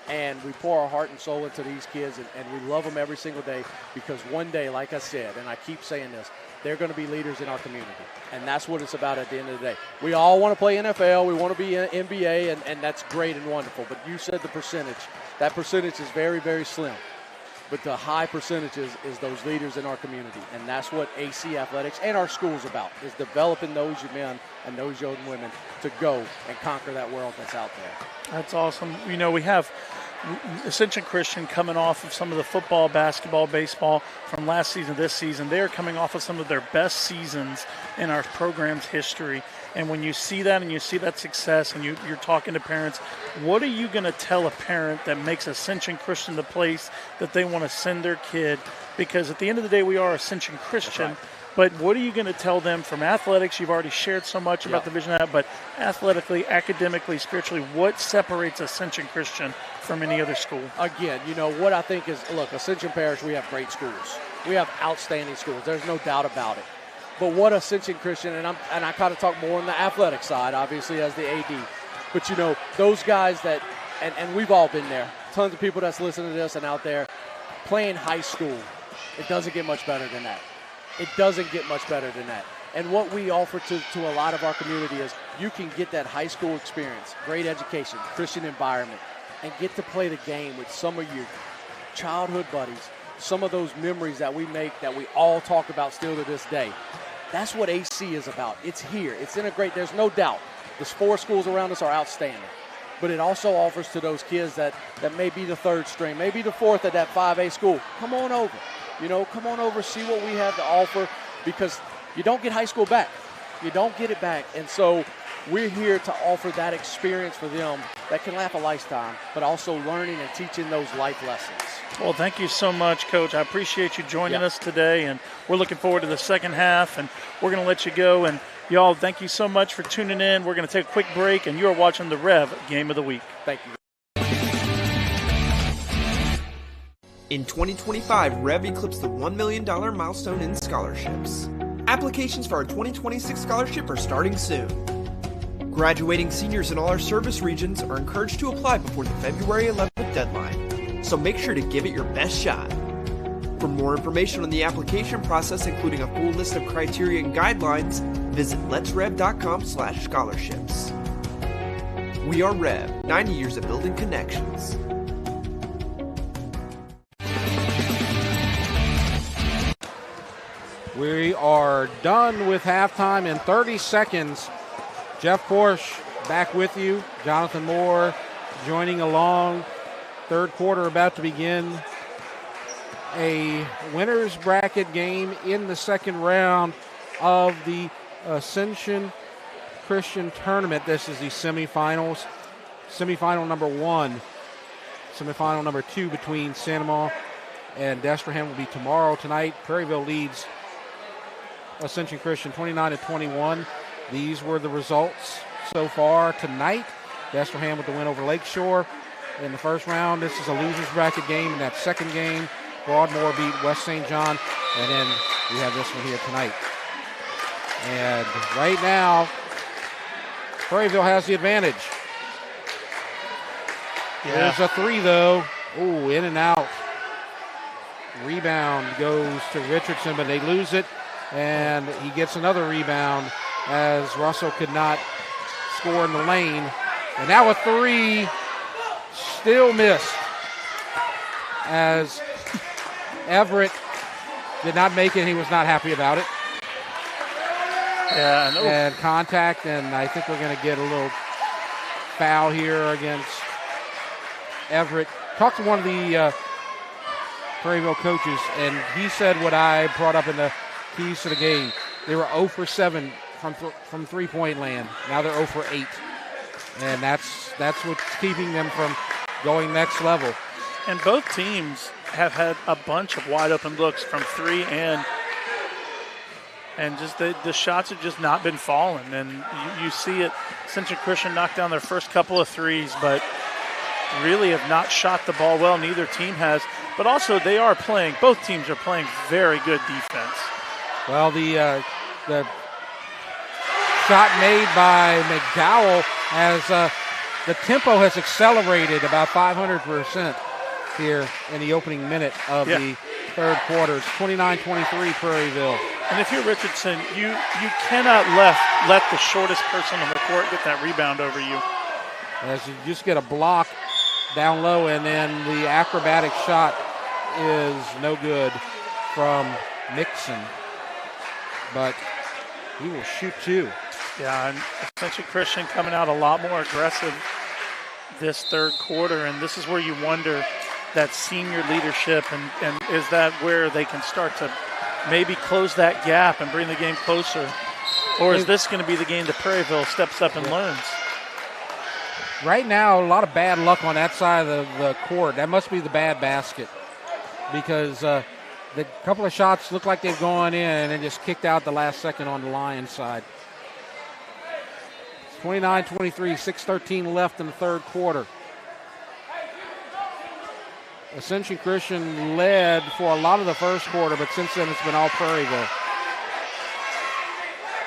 And we pour our heart and soul into these kids, and we love them every single day, because one day, like I said, and I keep saying this, they're going to be leaders in our community. And that's what it's about at the end of the day. We all want to play NFL. We want to be in NBA, and that's great and wonderful. But you said the percentage. That percentage is very, very slim. But the high percentage is those leaders in our community. And that's what AC Athletics and our school's about, is developing those men and those young women to go and conquer that world that's out there. That's awesome. You know, we have Ascension Christian coming off of some of the football, basketball, baseball from last season, this season. They're coming off of some of their best seasons in our program's history. And when you see that and you see that success and you're talking to parents, what are you going to tell a parent that makes Ascension Christian the place that they want to send their kid? Because at the end of the day, we are Ascension Christian. But what are you going to tell them from athletics? You've already shared so much about the vision of that, but athletically, academically, spiritually, what separates Ascension Christian from any other school? Again, you know, what I think is, look, Ascension Parish, we have great schools. We have outstanding schools. There's no doubt about it. But what Ascension Christian, and I kind of talk more on the athletic side, obviously, as the AD. But, you know, those guys that, and we've all been there, tons of people that's listening to this and out there, playing high school, it doesn't get much better than that. It doesn't get much better than that. And what we offer to a lot of our community is you can get that high school experience, great education, Christian environment, and get to play the game with some of your childhood buddies, some of those memories that we make that we all talk about still to this day. That's what AC is about. It's here. It's integrated. There's no doubt. The 4 schools around us are outstanding. But it also offers to those kids that may be the 3rd string, maybe the 4th at that 5A school. Come on over. You know, come on over, see what we have to offer, because you don't get high school back. You don't get it back. And so we're here to offer that experience for them that can last a lifetime, but also learning and teaching those life lessons. Well, thank you so much, Coach. I appreciate you joining us today, and we're looking forward to the second half, and we're going to let you go. And y'all, thank you so much for tuning in. We're going to take a quick break, and you're watching the REV Game of the Week. Thank you. In 2025, REV eclipsed the $1 million milestone in scholarships. Applications for our 2026 scholarship are starting soon. Graduating seniors in all our service regions are encouraged to apply before the February 11th deadline, so make sure to give it your best shot. For more information on the application process, including a full list of criteria and guidelines, visit letsrev.com/scholarships. We are REV, 90 years of building connections. We are done with halftime in 30 seconds. Jeff Porsche back with you. Jonathan Moore joining along. Third quarter about to begin. A winner's bracket game in the second round of the Ascension Christian Tournament. This is the semifinals. Semifinal number 1. Semifinal number 2 between Sanoma and Destrehan will be tomorrow. Tonight, Prairieville leads Ascension Christian 29-21. These were the results so far tonight. Destrehan with the win over Lakeshore in the first round. This is a loser's bracket game. In that second game, Broadmoor beat West St. John, and then we have this one here tonight. And right now, Prairieville has the advantage. Yeah. There's a three, though. Ooh, in and out. Rebound goes to Richardson, but they lose it, and he gets another rebound as Russell could not score in the lane. And now a three, still missed, as Everett did not make it. He was not happy about it. Yeah, and contact, and I think we're going to get a little foul here against Everett. Talked to one of the Prairieville coaches, and he said what I brought up in the keys to the game. They were 0 for 7 from three-point land. Now they're 0 for 8, and that's what's keeping them from going next level. And both teams have had a bunch of wide-open looks from three, and just the shots have just not been falling. And you see it. Ascension Christian knocked down their first couple of threes, but really have not shot the ball well. Neither team has. But also they are playing, both teams are playing very good defense. Well, the shot made by McDowell as the tempo has accelerated about 500% here in the opening minute of the third quarter. It's 29-23 Prairieville. And if you're Richardson, you cannot let the shortest person on the court get that rebound over you. As you just get a block down low, and then the acrobatic shot is no good from Nixon. But he will shoot two. Yeah, and Ascension Christian coming out a lot more aggressive this third quarter, and this is where you wonder that senior leadership, and is that where they can start to maybe close that gap and bring the game closer? Or is this going to be the game that Prairieville steps up and learns? Right now, a lot of bad luck on that side of the court. That must be the bad basket, because the couple of shots look like they've gone in and just kicked out the last second on the Lions side. 29-23, 6:13 left in the third quarter. Ascension Christian led for a lot of the first quarter, but since then it's been all Prairieville.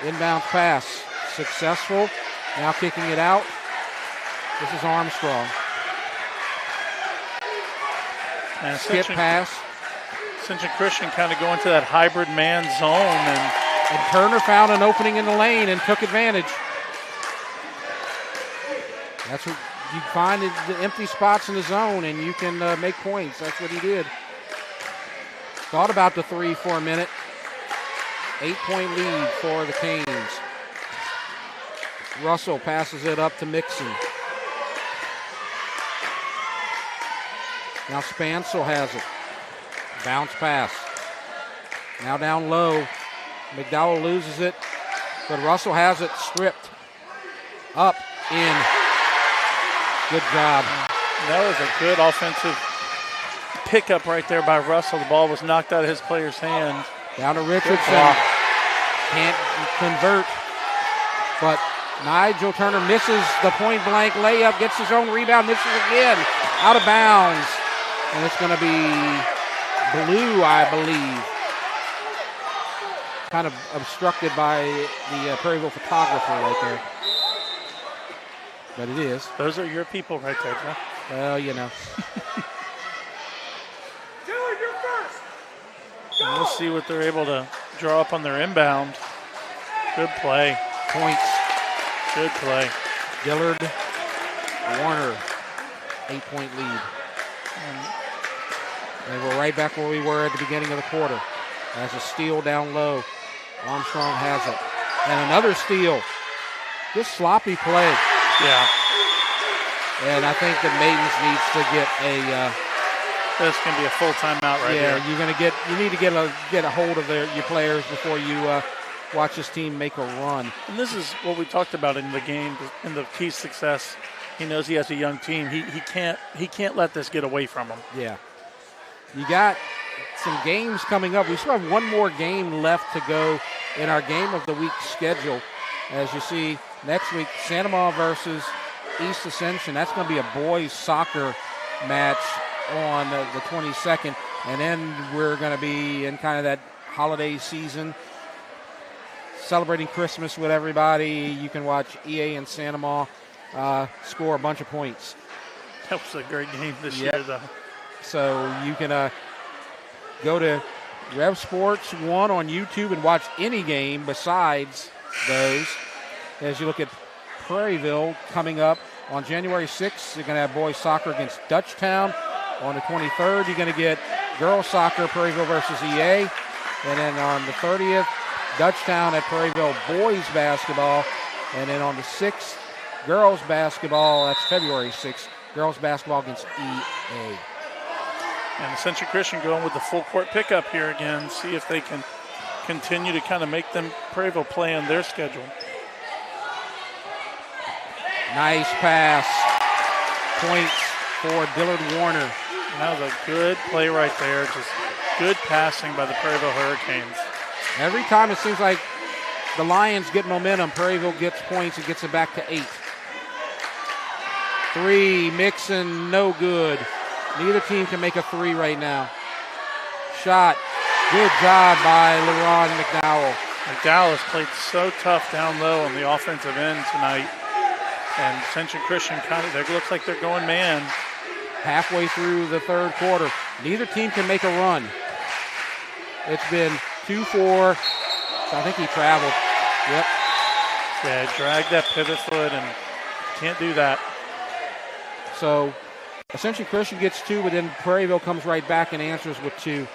Inbound pass, successful. Now kicking it out. This is Armstrong. And Skip pass. Ascension Christian kind of going to that hybrid man zone. And Turner found an opening in the lane and took advantage. That's what you find, the empty spots in the zone, and you can make points. That's what he did. Thought about the three for a minute. 8-point lead for the Canes. Russell passes it up to Mixon. Now Spansel has it. Bounce pass. Now down low. McDowell loses it, but Russell has it stripped. Up, in. Good job. That was a good offensive pickup right there by Russell. The ball was knocked out of his player's hand. Down to Richardson. Can't convert, but Nigel Turner misses the point-blank layup, gets his own rebound, misses again. Out of bounds. And it's going to be blue, I believe. Kind of obstructed by the Prairieville photographer right there. But it is. Those are your people right there, Jeff. Well, you know. And we'll see what they're able to draw up on their inbound. Good play. Points. Good play. Dillard Warner, 8-point lead. And we're right back where we were at the beginning of the quarter. As a steal down low. Armstrong has it. And another steal. Just sloppy play. Yeah. And I think that Maidens needs to get a. This can be a full timeout right here. Yeah, you need to get a hold of your players before you watch this team make a run. And this is what we talked about in the game, in the key success. He knows he has a young team. He can't let this get away from him. Yeah. You got some games coming up. We still have one more game left to go in our game of the week schedule. As you see, next week, Santa Maria versus East Ascension. That's going to be a boys soccer match on the 22nd. And then we're going to be in kind of that holiday season, celebrating Christmas with everybody. You can watch EA and Santa Maria score a bunch of points. That was a great game this year, though. So you can go to Rev Sports 1 on YouTube and watch any game besides those. As you look at Prairieville coming up on January 6th, you're going to have boys soccer against Dutchtown. On the 23rd, you're going to get girls soccer, Prairieville versus EA. And then on the 30th, Dutchtown at Prairieville boys basketball. And then on the 6th, girls basketball, that's February 6th, girls basketball against EA. And Ascension Christian going with the full court pickup here again, see if they can continue to kind of make them Prairieville play on their schedule. Nice pass. Points for Dillard Warner. That was a good play right there. Just good passing by the Prairieville Hurricanes. Every time it seems like the Lions get momentum, Prairieville gets points and gets it back to 8. 3, Mixon, no good. Neither team can make a 3 right now. Shot. Good job by LeRon McDowell. McDowell has played so tough down low on the offensive end tonight. And Ascension Christian looks like they're going man. Halfway through the third quarter. Neither team can make a run. It's been 2-4. So I think he traveled. Yep. Yeah, dragged that pivot foot and can't do that. So Ascension Christian gets 2, but then Prairieville comes right back and answers with 2.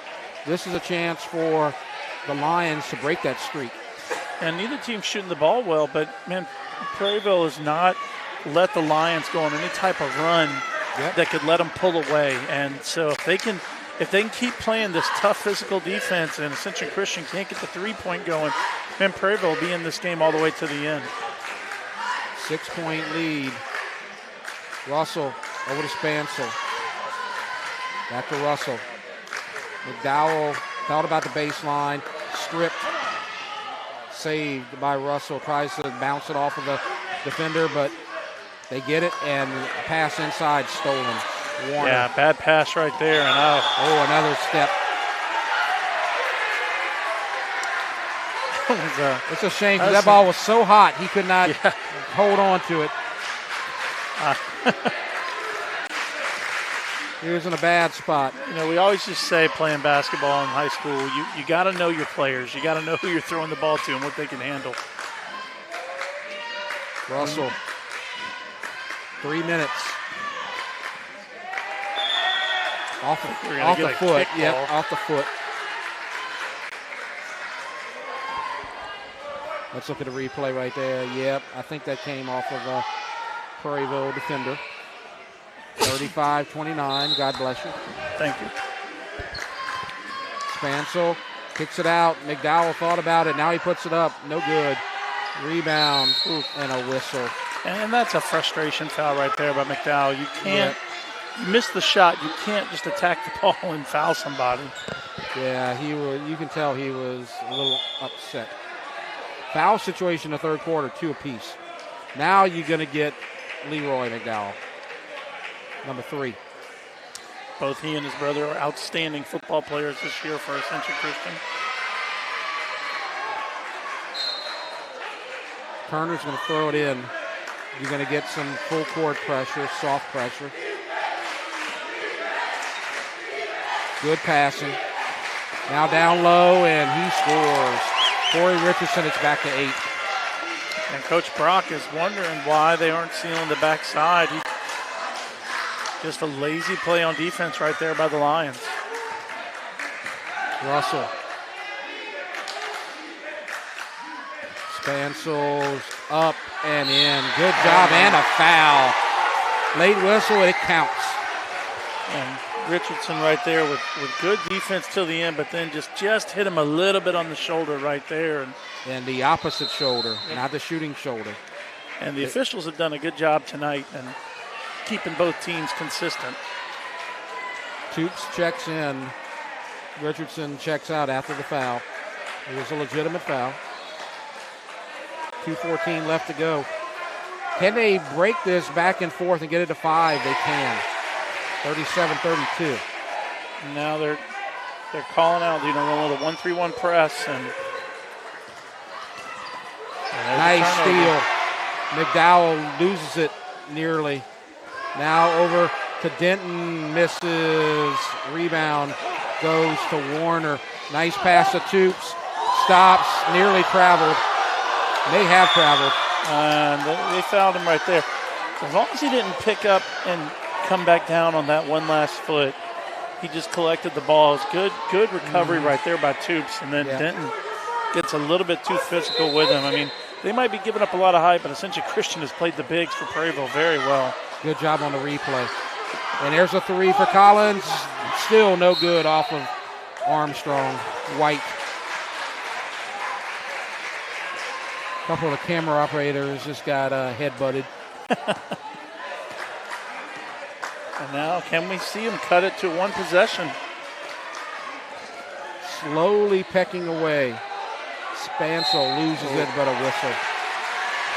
This is a chance for the Lions to break that streak. And neither team's shooting the ball well, but, man, Prairieville has not let the Lions go on any type of run that could let them pull away. And so if they can keep playing this tough physical defense and Ascension Christian can't get the three-point going, then Prairieville will be in this game all the way to the end. 6-point lead. Russell over to Spancel. Back to Russell. McDowell thought about the baseline. Stripped. Saved by Russell. Tries to bounce it off of the defender, but they get it, and pass inside stolen. Warner. Yeah, bad pass right there. And another step. It's a shame because that ball was so hot he could not hold on to it. He was in a bad spot. You know, we always just say playing basketball in high school, you got to know your players. You got to know who you're throwing the ball to and what they can handle. Russell. 3 minutes. Off the foot. Yep, off the foot. Let's look at the replay right there. Yep, I think that came off of a Prairieville defender. 35-29. God bless you. Thank you. Spancel kicks it out. McDowell thought about it. Now he puts it up. No good. Rebound and a whistle. And that's a frustration foul right there by McDowell. You can't miss the shot. You can't just attack the ball and foul somebody. Yeah, you can tell he was a little upset. Foul situation in the third quarter, 2 apiece. Now you're going to get Leroy McDowell, number 3. Both he and his brother are outstanding football players this year for Ascension Christian. Turner's going to throw it in. You're going to get some full court pressure, soft pressure. Good passing. Now down low, and he scores. Corey Richardson, it's back to 8. And Coach Brock is wondering why they aren't sealing the backside. Just a lazy play on defense right there by the Lions. Russell. Spansel's up and in. Good job, and a foul. Late whistle, it counts. And Richardson right there with good defense till the end, but then just hit him a little bit on the shoulder right there. And the opposite shoulder, not the shooting shoulder. And the officials have done a good job tonight and keeping both teams consistent. Toops checks in. Richardson checks out after the foul. It was a legitimate foul. 2:14 left to go. Can they break this back and forth and get it to 5? They can. 37-32. Now they're calling out, rolling a 1-3-1 press and nice steal. McDowell loses it nearly. Now over to Denton, misses. Rebound goes to Warner. Nice pass to Toops. Stops, nearly traveled. They have traveled. And they fouled him right there. As long as he didn't pick up and come back down on that one last foot, he just collected the balls. Good recovery right there by Toops. And then Denton gets a little bit too physical with him. I mean, they might be giving up a lot of hype, but Ascension Christian has played the bigs for Prairieville very well. Good job on the replay. And there's a 3 for Collins. Still no good off of Armstrong. White. A couple of the camera operators just got head-butted. And now can we see him cut it to one possession? Slowly pecking away. Spansel loses it, but a whistle.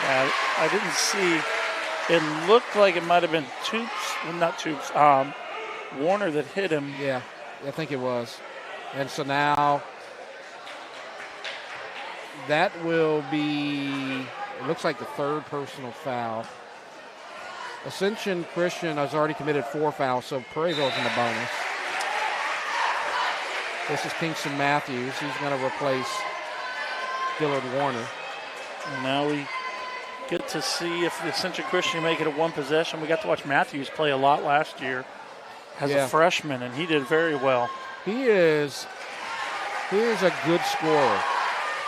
Yeah, I didn't see. It looked like it might have been Toops, well, not Toops, Warner that hit him. Yeah, I think it was. And so now that will be, it looks like the 3rd personal foul. Ascension Christian has already committed 4 fouls, so Prairieville's in the bonus. This is Kingston Matthews. He's going to replace Dillard Warner. And now we get to see if the Ascension Christian make it a one possession. We got to watch Matthews play a lot last year as a freshman, and he did very well. He is a good scorer.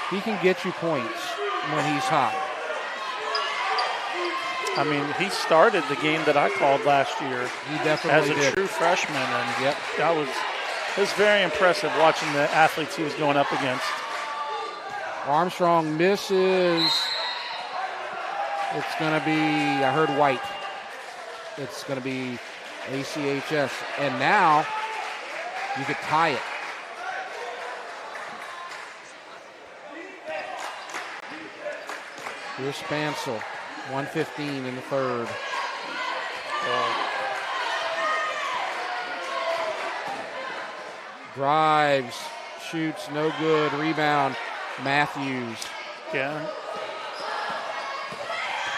He can get you points when he's hot. I mean, he started the game that I called last year. He definitely as a did. true freshman, and it was very impressive watching the athletes he was going up against. Armstrong misses. It's going to be, I heard White. It's going to be ACHS. And now you could tie it. Here's Spansel. 1:15 in the 3rd. Drives, shoots, no good. Rebound, Matthews. Yeah.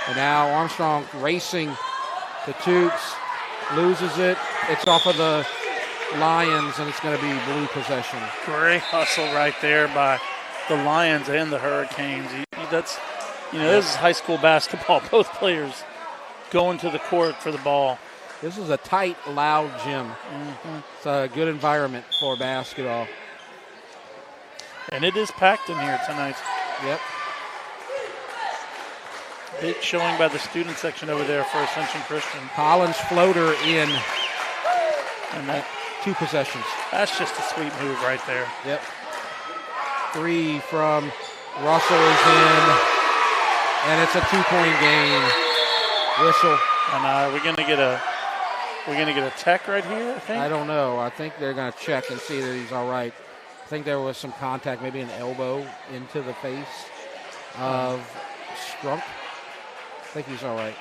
And now Armstrong racing to Toops, loses it. It's off of the Lions, and it's going to be blue possession. Great hustle right there by the Lions and the Hurricanes. This is high school basketball. Both players going to the court for the ball. This is a tight, loud gym. It's a good environment for basketball. And it is packed in here tonight. Yep. Big showing by the student section over there for Ascension Christian. Collins floater in. And that 2 possessions. That's just a sweet move right there. Yep. 3 from Russell is in. And it's a 2-point game. Whistle. And we're gonna get a tech right here, I think. I don't know. I think they're gonna check and see that he's all right. I think there was some contact, maybe an elbow into the face of Strunk. I think he's all right.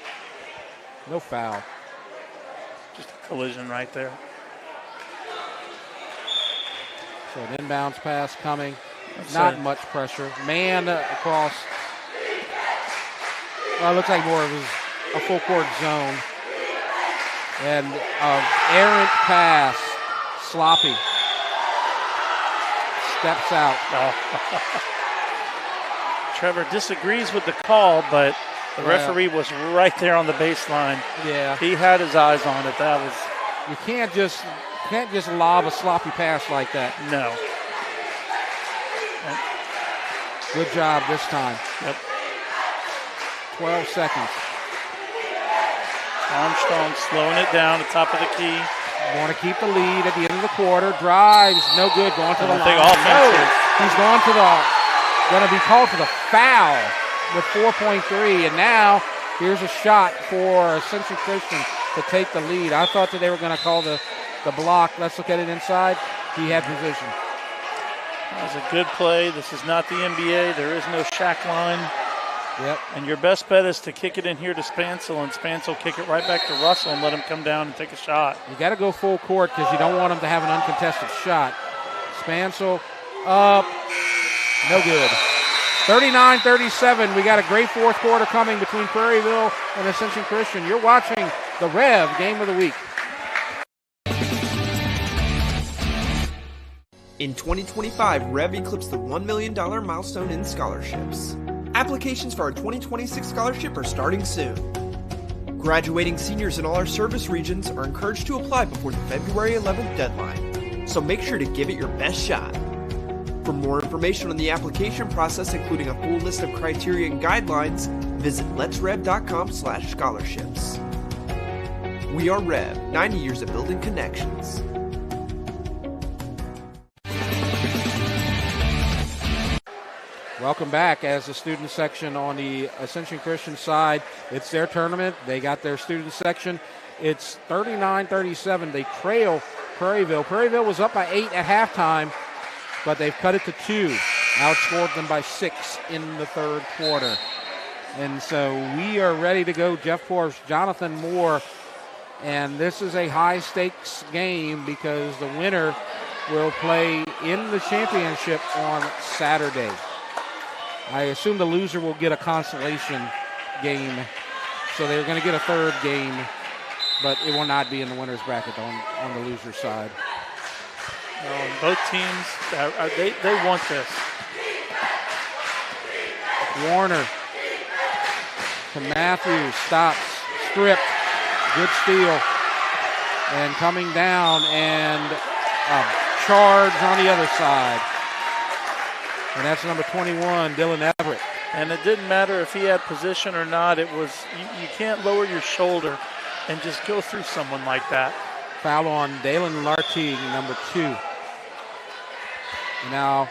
No foul. Just a collision right there. So an inbounds pass coming. Not much pressure. Man across. Well, it looks like more of a full court zone. And errant pass. Sloppy. Steps out. Trevor disagrees with the call, but the referee was right there on the baseline. Yeah. He had his eyes on it. That was. You can't just lob a sloppy pass like that. No. Good job this time. Yep. 12 seconds. Armstrong slowing it down at the top of the key. Want to keep the lead at the end of the quarter. Drives, no good. Going to the line. No, he's going to be called for the foul with 4.3. And now here's a shot for Ascension Christian to take the lead. I thought that they were going to call the block. Let's look at it inside. He had position. That was a good play. This is not the NBA. There is no shack line. Yep. And your best bet is to kick it in here to Spansel, and Spansel kick it right back to Russell and let him come down and take a shot. You got to go full court because you don't want him to have an uncontested shot. Spansel up. No good. 39-37. We got a great fourth quarter coming between Prairieville and Ascension Christian. You're watching the REV Game of the Week. In 2025, REV eclipsed the $1 million milestone in scholarships. Applications for our 2026 scholarship are starting soon. Graduating seniors in all our service regions are encouraged to apply before the February 11th deadline, so make sure to give it your best shot. For more information on the application process, including a full list of criteria and guidelines, visit letsrev.com/scholarships. We are REV, 90 years of building connections. Welcome back. As the student section on the Ascension Christian side, it's their tournament. They got their student section. It's 39-37. They trail Prairieville. Prairieville was up by 8 at halftime, but they've cut it to 2. Outscored them by 6 in the third quarter. And so we are ready to go. Jeff Force, Jonathan Moore, and this is a high-stakes game because the winner will play in the championship on Saturday. I assume the loser will get a consolation game, so they're going to get a third game, but it will not be in the winner's bracket on the loser side. No, both teams, they want this. Warner to Matthews, stops, stripped, good steal, and coming down, and a charge on the other side. And that's number 21, Dylan Everett. And it didn't matter if he had position or not. It was you can't lower your shoulder and just go through someone like that. Foul on Dalen Lartigue, number 2. And now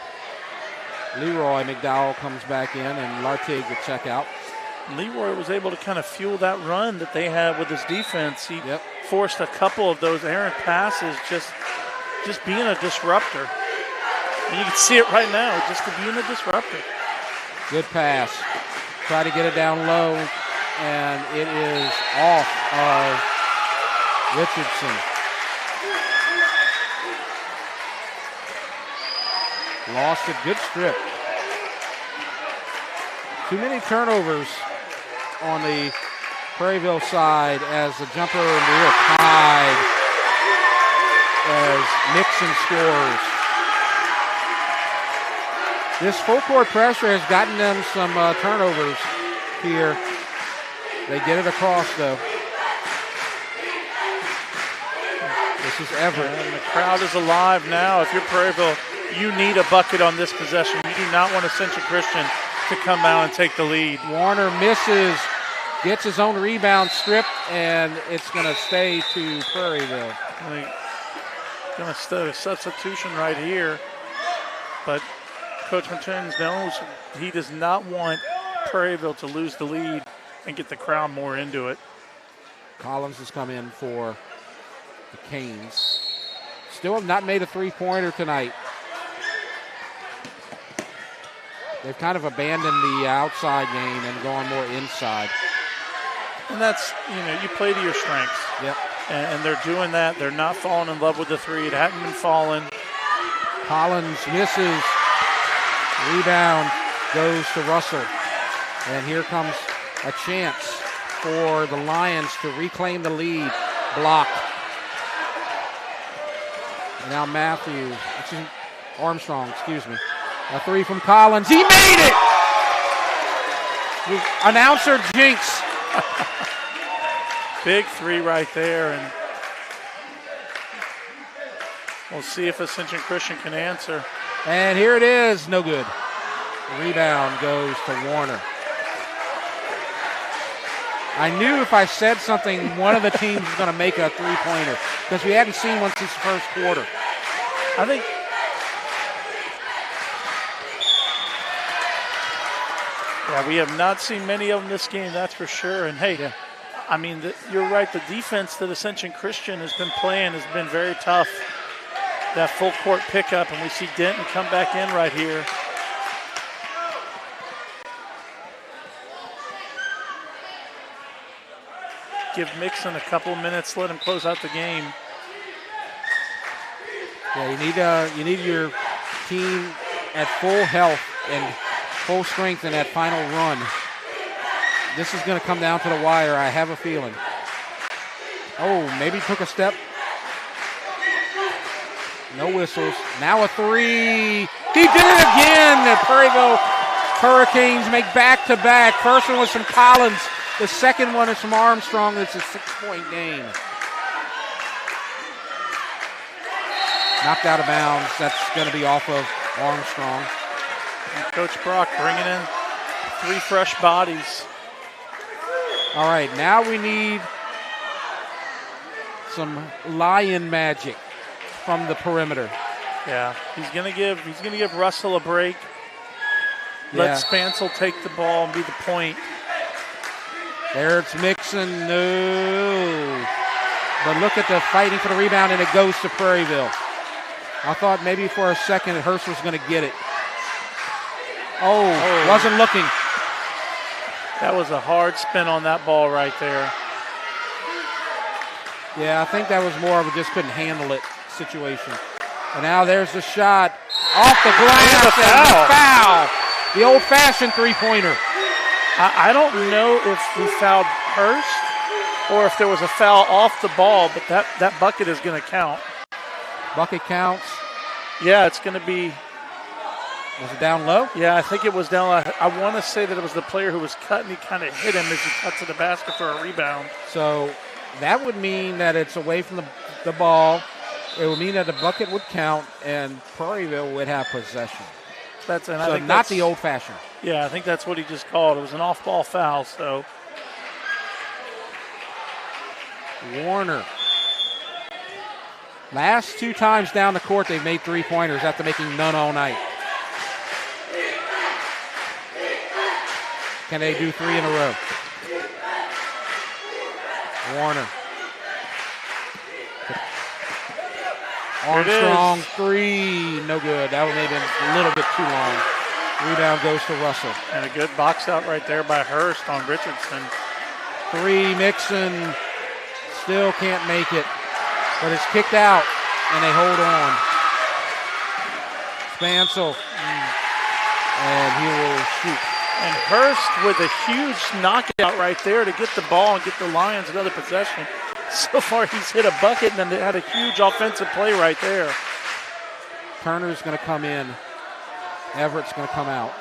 Leroy McDowell comes back in, and Lartigue will check out. Leroy was able to kind of fuel that run that they had with his defense. He forced a couple of those errant passes, just being a disruptor. And you can see it right now, just to being a disruptor. Good pass. Try to get it down low, and it is off of Richardson. Lost it. Good strip. Too many turnovers on the Prairieville side as the jumper, and we are tied as Nixon scores. This full court pressure has gotten them some turnovers here. They get it across, though. This is Everett. And the crowd is alive now. If you're Prairieville, you need a bucket on this possession. You do not want Ascension Christian to come out and take the lead. Warner misses, gets his own rebound stripped, and it's going to stay to Prairieville. Going to start a substitution right here, but Coach Martins knows he does not want Prairieville to lose the lead and get the crowd more into it. Collins has come in for the Canes. Still have not made a three-pointer tonight. They've kind of abandoned the outside game and gone more inside. And that's, you play to your strengths. Yep. And they're doing that. They're not falling in love with the three. It hadn't been falling. Collins misses. Rebound goes to Russell. And here comes a chance for the Lions to reclaim the lead. Blocked. And now Armstrong, excuse me. A three from Collins. He made it! Announcer jinx. Big three right there, and we'll see if Ascension Christian can answer. And here it is, no good. The rebound goes to Warner. I knew if I said something, one of the teams was going to make a three-pointer because we hadn't seen one since the first quarter. I think we have not seen many of them this game, that's for sure. And, hey, I mean, you're right. The defense that Ascension Christian has been playing has been very tough. That full court pickup, and we see Denton come back in right here. Give Mixon a couple of minutes, let him close out the game. Yeah, you need your team at full health and full strength in that final run. This is going to come down to the wire, I have a feeling. Oh, maybe took a step. No whistles. Now a three. He did it again. The Prairieville Hurricanes make back-to-back. First one was from Collins. The second one is from Armstrong. It's a 6-point game. Knocked out of bounds. That's going to be off of Armstrong. And Coach Brock bringing in 3 fresh bodies. All right, now we need some Lion magic from the perimeter. Yeah, he's gonna give Russell a break. Let Spancel take the ball and be the point. There it's Mixon, no. But look at the fighting for the rebound, and it goes to Prairieville. I thought maybe for a second Hurst was going to get it. Oh, wasn't looking. That was a hard spin on that ball right there. Yeah, I think that was more of a just couldn't handle it situation. And now there's the shot off the glass and the foul. The old-fashioned three-pointer. I don't know if we fouled Hurst or if there was a foul off the ball, but that bucket is going to count. Bucket counts. Yeah, it's going to be. Was it down low? Yeah, I think it was down low. I want to say that it was the player who was cut, and he kind of hit him as he cut to the basket for a rebound. So that would mean that it's away from the ball. It would mean that the bucket would count, and Prairieville would have possession. I think not the old-fashioned. Yeah, I think that's what he just called. It was an off-ball foul, so. Warner. Last 2 times down the court, they've made three-pointers after making none all night. Can they do 3 in a row? Warner. Armstrong, 3, no good. That would have been a little bit too long. Rebound goes to Russell. And a good box out right there by Hurst on Richardson. 3, Mixon, still can't make it. But it's kicked out, and they hold on. Spancel, and he will shoot. And Hurst with a huge knockout right there to get the ball and get the Lions another possession. So far, he's hit a bucket, and then they had a huge offensive play right there. Turner's going to come in. Everett's going to come out.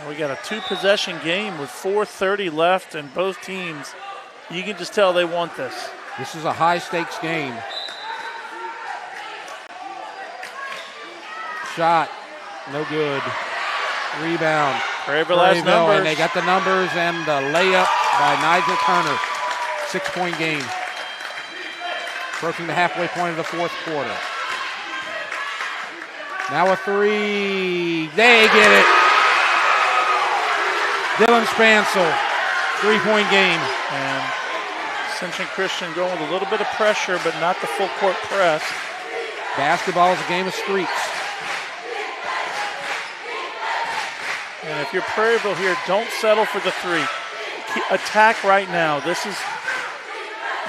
We got a 2-possession game with 4:30 left, and both teams, you can just tell they want this. This is a high-stakes game. Shot, no good. Rebound. Prairieville has numbers. And they got the numbers and the layup by Nigel Turner. 6-point game. Approaching the halfway point of the fourth quarter. Now a 3. They get it. Dylan Spancel. 3-point game. And Ascension Christian going with a little bit of pressure, but not the full court press. Basketball is a game of streaks. And if you're Prairieville here, don't settle for the 3. Attack right now. This is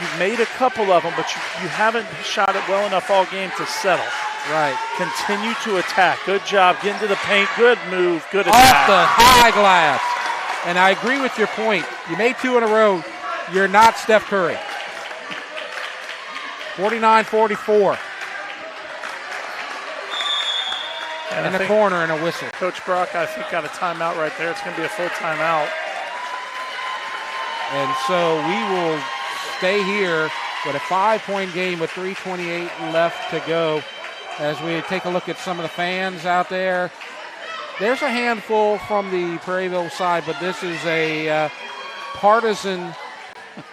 you've made a couple of them, but you haven't shot it well enough all game to settle. Right. Continue to attack. Good job. Get into the paint. Good move. Good Off attack. the high glass. And I agree with your point. You made 2 in a row. You're not Steph Curry. 49-44. And in the corner and a whistle. Coach Brock, I think, got a timeout right there. It's going to be a full timeout. And so we will stay here with a 5-point game with 3:28 left to go as we take a look at some of the fans out there. There's a handful from the Prairieville side, but this is a partisan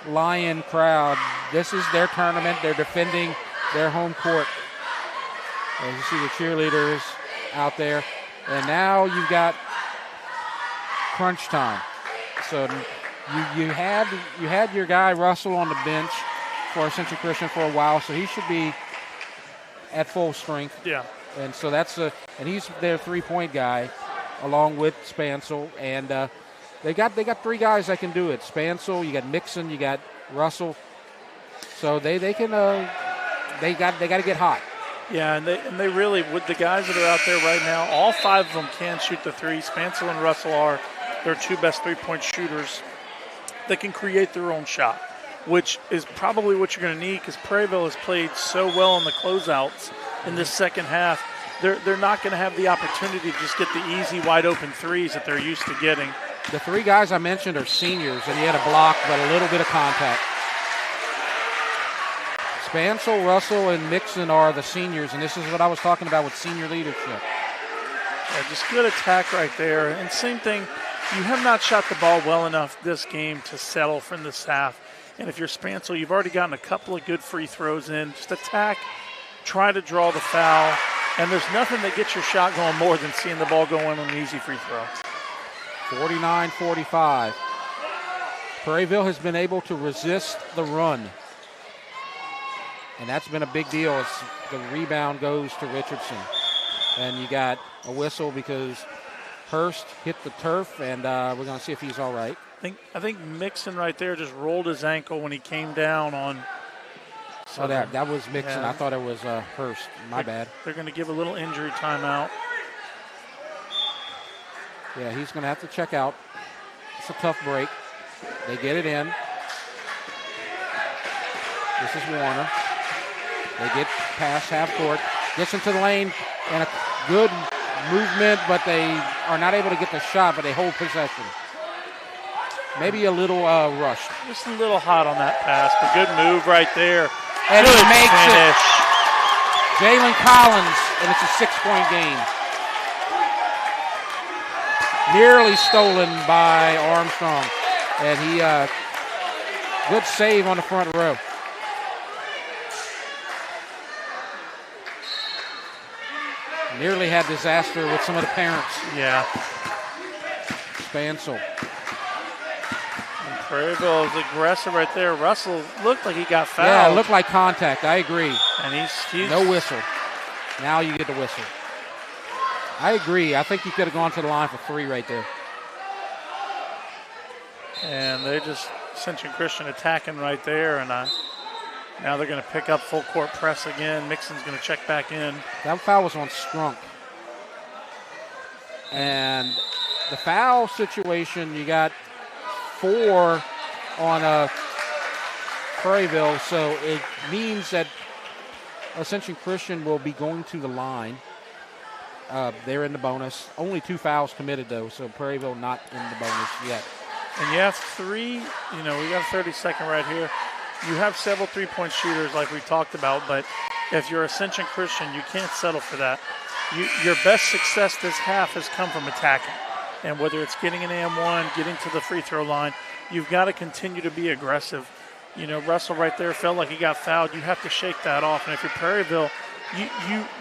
Lion crowd. This is their tournament. They're defending their home court. As you see the cheerleaders out there. And now you've got crunch time. So you had your guy Russell on the bench for Ascension Christian for a while, so he should be at full strength. Yeah. And so and he's their 3-point guy along with Spansel, and they got 3 guys that can do it. Spansel, you got Mixon, you got Russell. So they got to get hot. Yeah, and they really, with the guys that are out there right now, all 5 of them can shoot the 3. Spansel and Russell are their 2 best 3-point shooters that can create their own shot, which is probably what you're going to need because Prairieville has played so well in the closeouts in this second half. They're not going to have the opportunity to just get the easy, wide-open threes that they're used to getting. The 3 guys I mentioned are seniors, and he had a block but a little bit of contact. Spansel, Russell, and Mixon are the seniors, and this is what I was talking about with senior leadership. Yeah, just good attack right there. And same thing, you have not shot the ball well enough this game to settle from this half. And if you're Spansel, you've already gotten a couple of good free throws in. Just attack, try to draw the foul, and there's nothing that gets your shot going more than seeing the ball go in on an easy free throw. 49-45. Prairieville has been able to resist the run. And that's been a big deal as the rebound goes to Richardson. And you got a whistle because Hurst hit the turf, and we're going to see if he's all right. I think Mixon right there just rolled his ankle when he came down on. Oh, that was Mixon. Yeah. I thought it was Hurst. My bad. They're going to give a little injury timeout. Yeah, he's going to have to check out. It's a tough break. They get it in. This is Warner. They get past half court. Gets into the lane, and a good movement, but they are not able to get the shot, but they hold possession. Maybe a little rushed. Just a little hot on that pass, but good move right there. And good he makes finish. it. Jalen Collins, and it's a 6-point game. Nearly stolen by Armstrong. And he, good save on the front row. Nearly had disaster with some of the parents. Yeah. Spansel. Prairieville is aggressive right there. Russell looked like he got fouled. Yeah, it looked like contact. I agree. And he's no whistle. Now you get the whistle. I agree. I think you could have gone to the line for 3 right there. And they just Ascension Christian attacking right there, and now they're going to pick up full court press again. Mixon's going to check back in. That foul was on Strunk. And the foul situation, you got 4 on Prairieville, so it means that Ascension Christian will be going to the line. They're in the bonus. Only 2 fouls committed, though, so Prairieville not in the bonus yet. And you have 3, we got a 30-second right here. You have several 3-point shooters like we talked about, but if you're Ascension Christian, you can't settle for that. Your best success this half has come from attacking. And whether it's getting an AM1, getting to the free throw line, you've got to continue to be aggressive. Russell right there felt like he got fouled. You have to shake that off. And if you're Prairieville,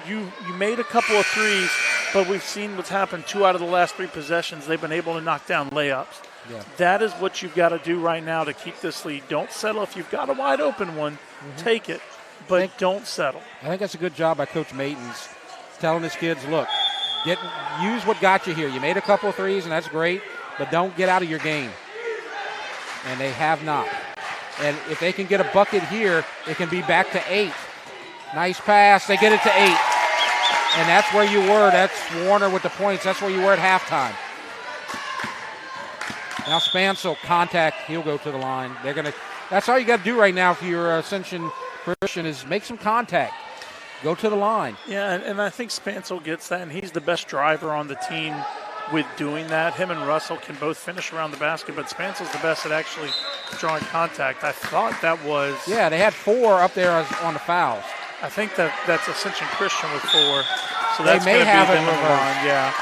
you made a couple of threes, but we've seen what's happened 2 out of the last 3 possessions. They've been able to knock down layups. Yeah. That is what you've got to do right now to keep this lead. Don't settle. If you've got a wide open one, take it, but don't settle. I think that's a good job by Coach Matens, telling his kids, look, use what got you here. You made a couple of threes, and that's great, but don't get out of your game. And they have not. And if they can get a bucket here, it can be back to 8. Nice pass. They get it to 8. And that's where you were. That's Warner with the points. That's where you were at halftime. Now Spansel, contact. He'll go to the line. That's all you got to do right now for your Ascension Christian is make some contact. Go to the line. Yeah, and I think Spansel gets that, and he's the best driver on the team with doing that. Him and Russell can both finish around the basket, but Spansel's the best at actually drawing contact. I thought that was... Yeah, they had 4 up there on the fouls. I think that's Ascension Christian with 4. So they that's may have it them on the line, yeah.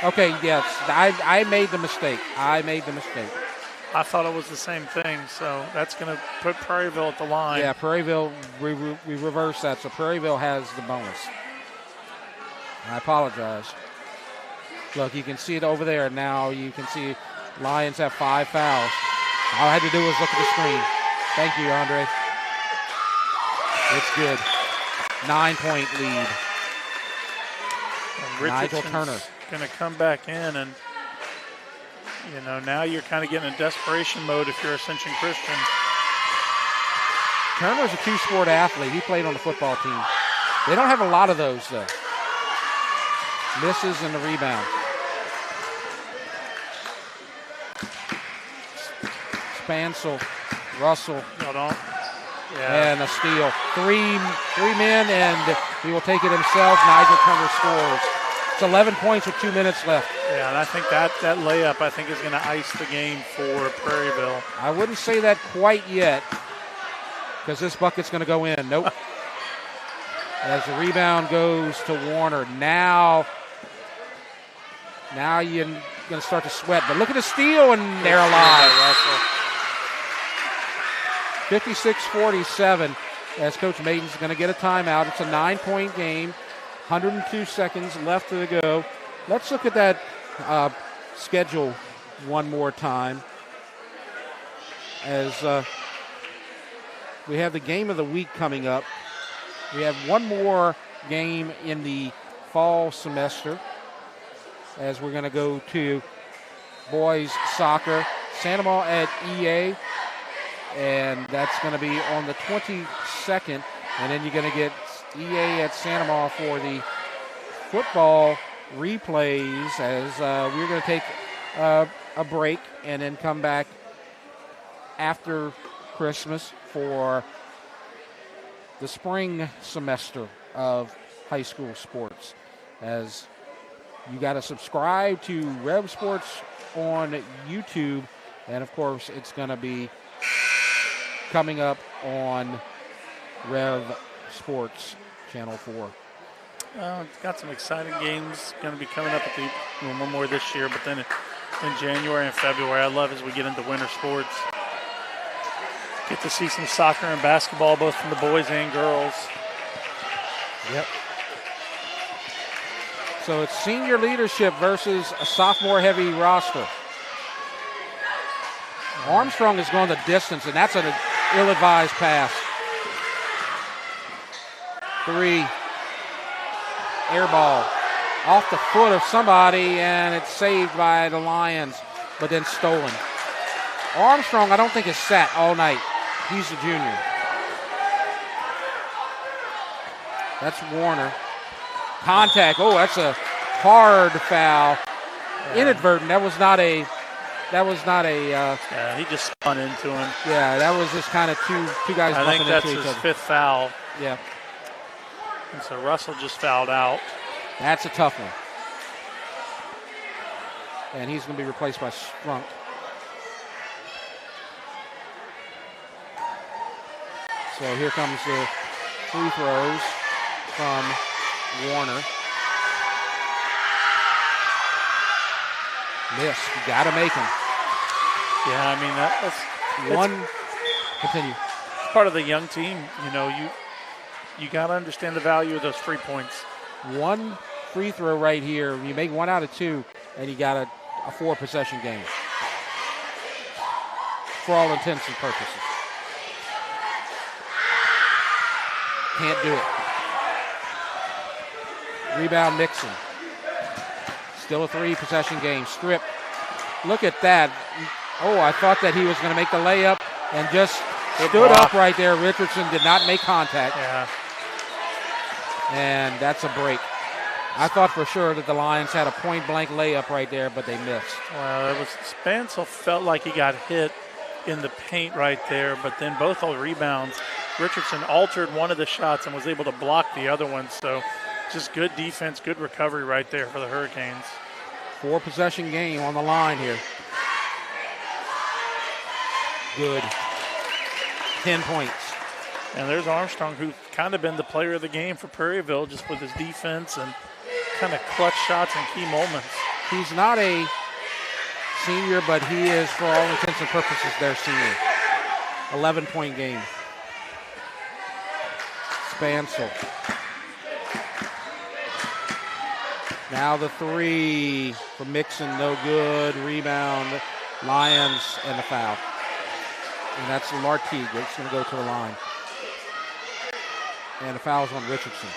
Okay, yes, I made the mistake. I thought it was the same thing, so that's going to put Prairieville at the line. Yeah, Prairieville, we reverse that, so Prairieville has the bonus. I apologize. Look, you can see it over there now. You can see Lions have 5 fouls. All I had to do was look at the screen. Thank you, Andre. It's good. 9-point lead. Nigel Turner going to come back in, and now you're kind of getting in desperation mode if you're Ascension Christian. Turner's a 2-sport athlete. He played on the football team. They don't have a lot of those, though. Misses and the rebound. Spansel, Russell, and a steal. Three men, and he will take it himself. Nigel Turner scores. It's 11 points with 2 minutes left. Yeah, and I think that layup, I think, is going to ice the game for Prairieville. I wouldn't say that quite yet, because this bucket's going to go in. Nope. As the rebound goes to Warner. Now you're going to start to sweat. But look at the steal, and they're alive. 56-47, as Coach Maiden's going to get a timeout. It's a 9-point game. 102 seconds left to go. Let's look at that schedule one more time. As we have the game of the week coming up. We have one more game in the fall semester, as we're going to go to boys soccer. Santa Maria at EA, and that's going to be on the 22nd. And then you're going to get EA at Santa Maria for the football replays, as we're going to take a break and then come back after Christmas for the spring semester of high school sports. As you got to subscribe to REV Sports on YouTube, and of course it's going to be coming up on REV Sports Channel 4. It's got some exciting games going to be coming up at one more this year, but then in January and February, I love as we get into winter sports. Get to see some soccer and basketball, both from the boys and girls. Yep. So it's senior leadership versus a sophomore-heavy roster. Armstrong is going the distance, and that's an ill-advised pass. 3. Air ball. Off the foot of somebody, and it's saved by the Lions, but then stolen. Armstrong, I don't think, is sat all night. He's a junior. That's Warner. Contact. Oh, that's a hard foul. Inadvertent. That was not a. Yeah, he just spun into him. Yeah, that was just kind of two guys bumping into each other. I think that's his 5th foul. Yeah. And so Russell just fouled out. That's a tough one. And he's going to be replaced by Strunk. So here comes the free throws from Warner. Miss. You got to make them. Yeah, I mean, that's one. Continue. It's part of the young team. You got to understand the value of those 3 points. One free throw right here. You make 1 out of 2, and you got a 4-possession game. For all intents and purposes. Can't do it. Rebound Nixon. Still a 3-possession game. Strip. Look at that. Oh, I thought that he was going to make the layup, and just stood up right there. Richardson did not make contact. Yeah. And that's a break. I thought for sure that the Lions had a point-blank layup right there, but they missed. Well, it was Spansel felt like he got hit in the paint right there, but then both the rebounds, Richardson altered one of the shots and was able to block the other one. So just good defense, good recovery right there for the Hurricanes. 4-possession game on the line here. Good. 10 points. And there's Armstrong, who's kind of been the player of the game for Prairieville, just with his defense and kind of clutch shots and key moments. He's not a senior, but he is, for all intents and purposes, their senior. 11-point game. Spansel. Now the three for Mixon, no good. Rebound, Lions, and a foul. And that's Lartigue. It's going to go to the line. And the foul's on Richardson.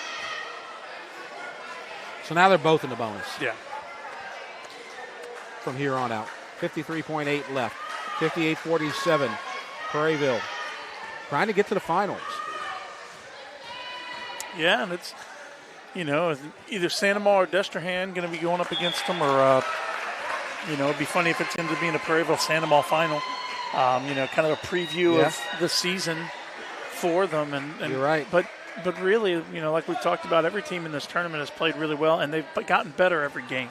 So now they're both in the bonus. Yeah. From here on out. 53.8 left. 58-47. Prairieville trying to get to the finals. Yeah, and it's, either Santa Maria or Destrehan going to be going up against them, or, it'd be funny if it ends up being a Prairieville Santa Maria final. Kind of a preview of the season for them. And you're right. But really, like we've talked about, every team in this tournament has played really well, and they've gotten better every game.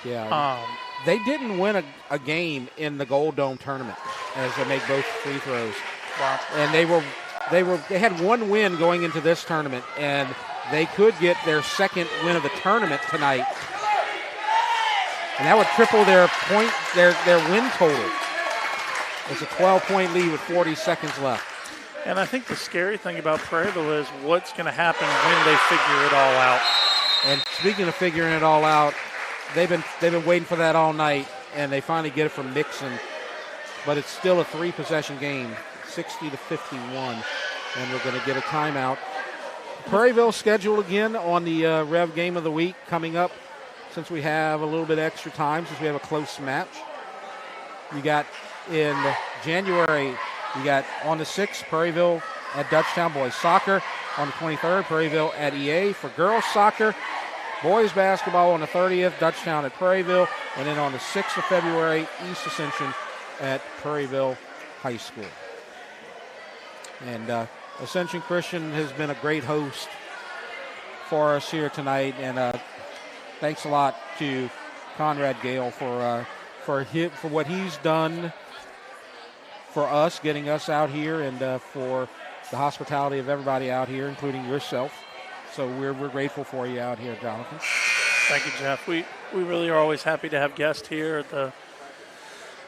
Yeah. They didn't win a game in the Gold Dome tournament as they make both free throws. Wow. And they had one win going into this tournament, and they could get their second win of the tournament tonight. And that would triple their win total. It's a 12-point lead with 40 seconds left. And I think the scary thing about Prairieville is what's going to happen when they figure it all out. And speaking of figuring it all out, they've been waiting for that all night, and they finally get it from Mixon. But it's still a 3-possession game, 60-51, and we're going to get a timeout. Prairieville schedule again on the Rev Game of the Week coming up, since we have a little bit extra time, since we have a close match. You got in January, you got on the 6th, Prairieville at Dutchtown boys soccer. On the 23rd, Prairieville at EA for girls soccer. Boys basketball on the 30th, Dutchtown at Prairieville. And then on the 6th of February, East Ascension at Prairieville High School. And Ascension Christian has been a great host for us here tonight. And thanks a lot to Conrad Gale for what he's done for us, getting us out here, and for the hospitality of everybody out here, including yourself. So we're grateful for you out here, Jonathan. Thank you, Jeff. We really are always happy to have guests here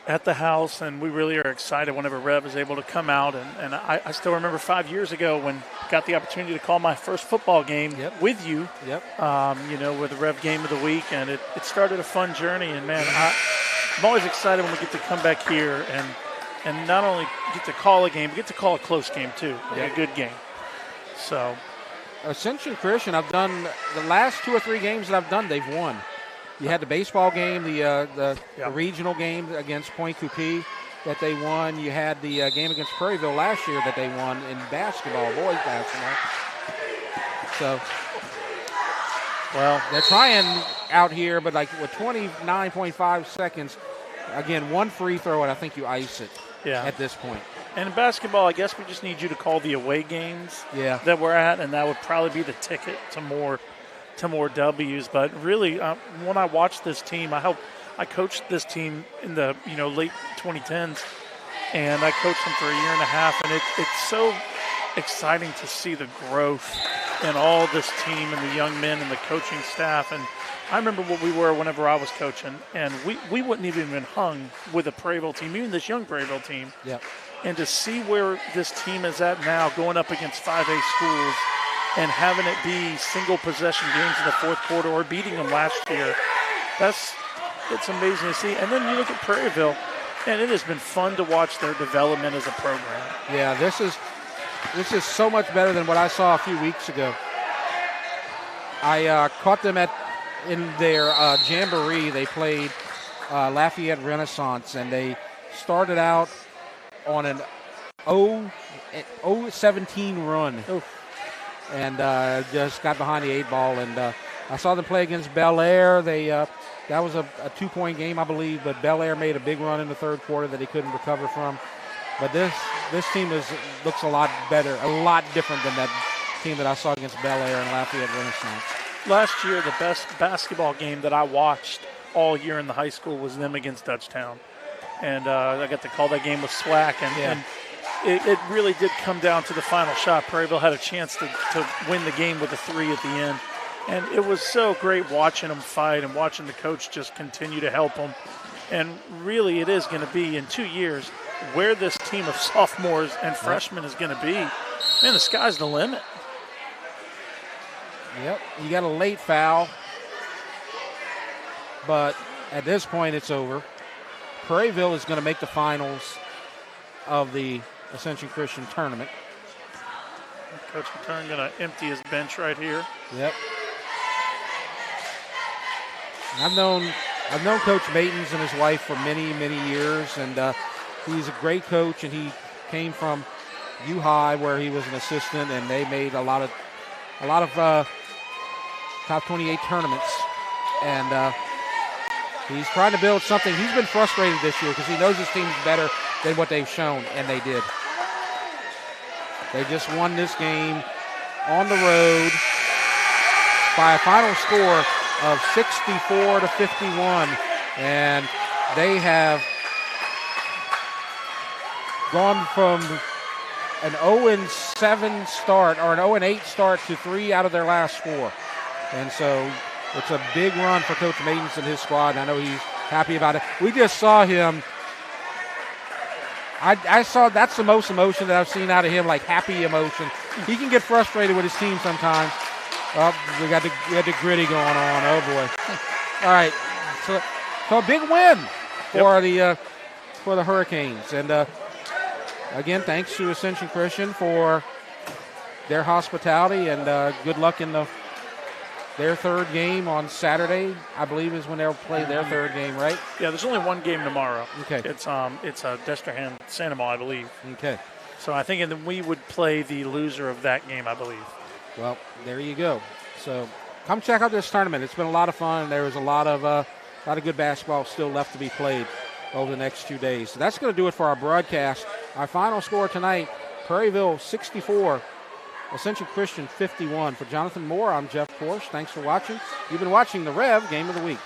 at the house, and we really are excited whenever Rev is able to come out. And I still remember 5 years ago when I got the opportunity to call my first football game with you. Yep. With the Rev Game of the Week, and it started a fun journey. And man, I'm always excited when we get to come back here and not only get to call a game, but get to call a close game too, a good game. So, Ascension Christian, I've done the last 2 or 3 games that I've done, they've won. You had the baseball game, the regional game against Point Coupee that they won. You had the game against Prairieville last year that they won in basketball, boys basketball. So, well, they're trying out here, but like with 29.5 seconds, again, one free throw, and I think you ice it at this point. And in basketball, I guess we just need you to call the away games that we're at, and that would probably be the ticket to more W's. But really, when I watched this team, I coached this team in the late 2010s, and I coached them for a year and a half, and it's so exciting to see the growth in all this team and the young men and the coaching staff. And I remember what we were whenever I was coaching, and we wouldn't even been hung with a Prairieville team, even this young Prairieville team. Yep. And to see where this team is at now, going up against 5A schools and having it be single possession games in the fourth quarter or beating them last year, it's amazing to see. And then you look at Prairieville, and it has been fun to watch their development as a program. Yeah, this is so much better than what I saw a few weeks ago. I caught them in their jamboree. They played Lafayette Renaissance, and they started out on an 0-17 run. And just got behind the 8 ball. And I saw them play against Bel Air. That was a 2-point game, I believe, but Bel Air made a big run in the third quarter that he couldn't recover from. But this team looks a lot better, a lot different than that team that I saw against Bel Air and Lafayette Renaissance. Last year, the best basketball game that I watched all year in the high school was them against Dutchtown. And I got to call that game with SWAC, and it really did come down to the final shot. Prairieville had a chance to win the game with a 3 at the end. And it was so great watching them fight and watching the coach just continue to help them. And really, it is going to be in 2 years where this team of sophomores and freshmen is going to be. Man, the sky's the limit. Yep, you got a late foul, but at this point it's over. Prairieville is going to make the finals of the Ascension Christian tournament. Coach McTurn going to empty his bench right here. Yep. I've known Coach Matins and his wife for many, many years, and he's a great coach. And he came from U-High, where he was an assistant, and they made a lot of top 28 tournaments. And he's trying to build something. He's been frustrated this year because he knows his team's better than what they've shown, and they did. They just won this game on the road by a final score of 64-51, and they have gone from an 0-7 start or an 0-8 start to 3 out of their last 4. And so it's a big run for Coach Matins and his squad, and I know he's happy about it. We just saw him. I saw that's the most emotion that I've seen out of him, like happy emotion. He can get frustrated with his team sometimes. Oh, we had the gritty going on. Oh boy! All right, so a big win for the Hurricanes, and again, thanks to Ascension Christian for their hospitality, and good luck in their third game on Saturday. I believe is when they'll play their third game, right? Yeah, there's only one game tomorrow. Okay, it's Destrehan Santa I believe. Okay, so I think then we would play the loser of that game, I believe. Well, there you go. So come check out this tournament. It's been a lot of fun. There was a lot of good basketball still left to be played over the next 2 days. So that's going to do it for our broadcast. Our final score tonight, Prairieville 64, Ascension Christian 51. For Jonathan Moore, I'm Jeff Porsche. Thanks for watching. You've been watching the REV Game of the Week.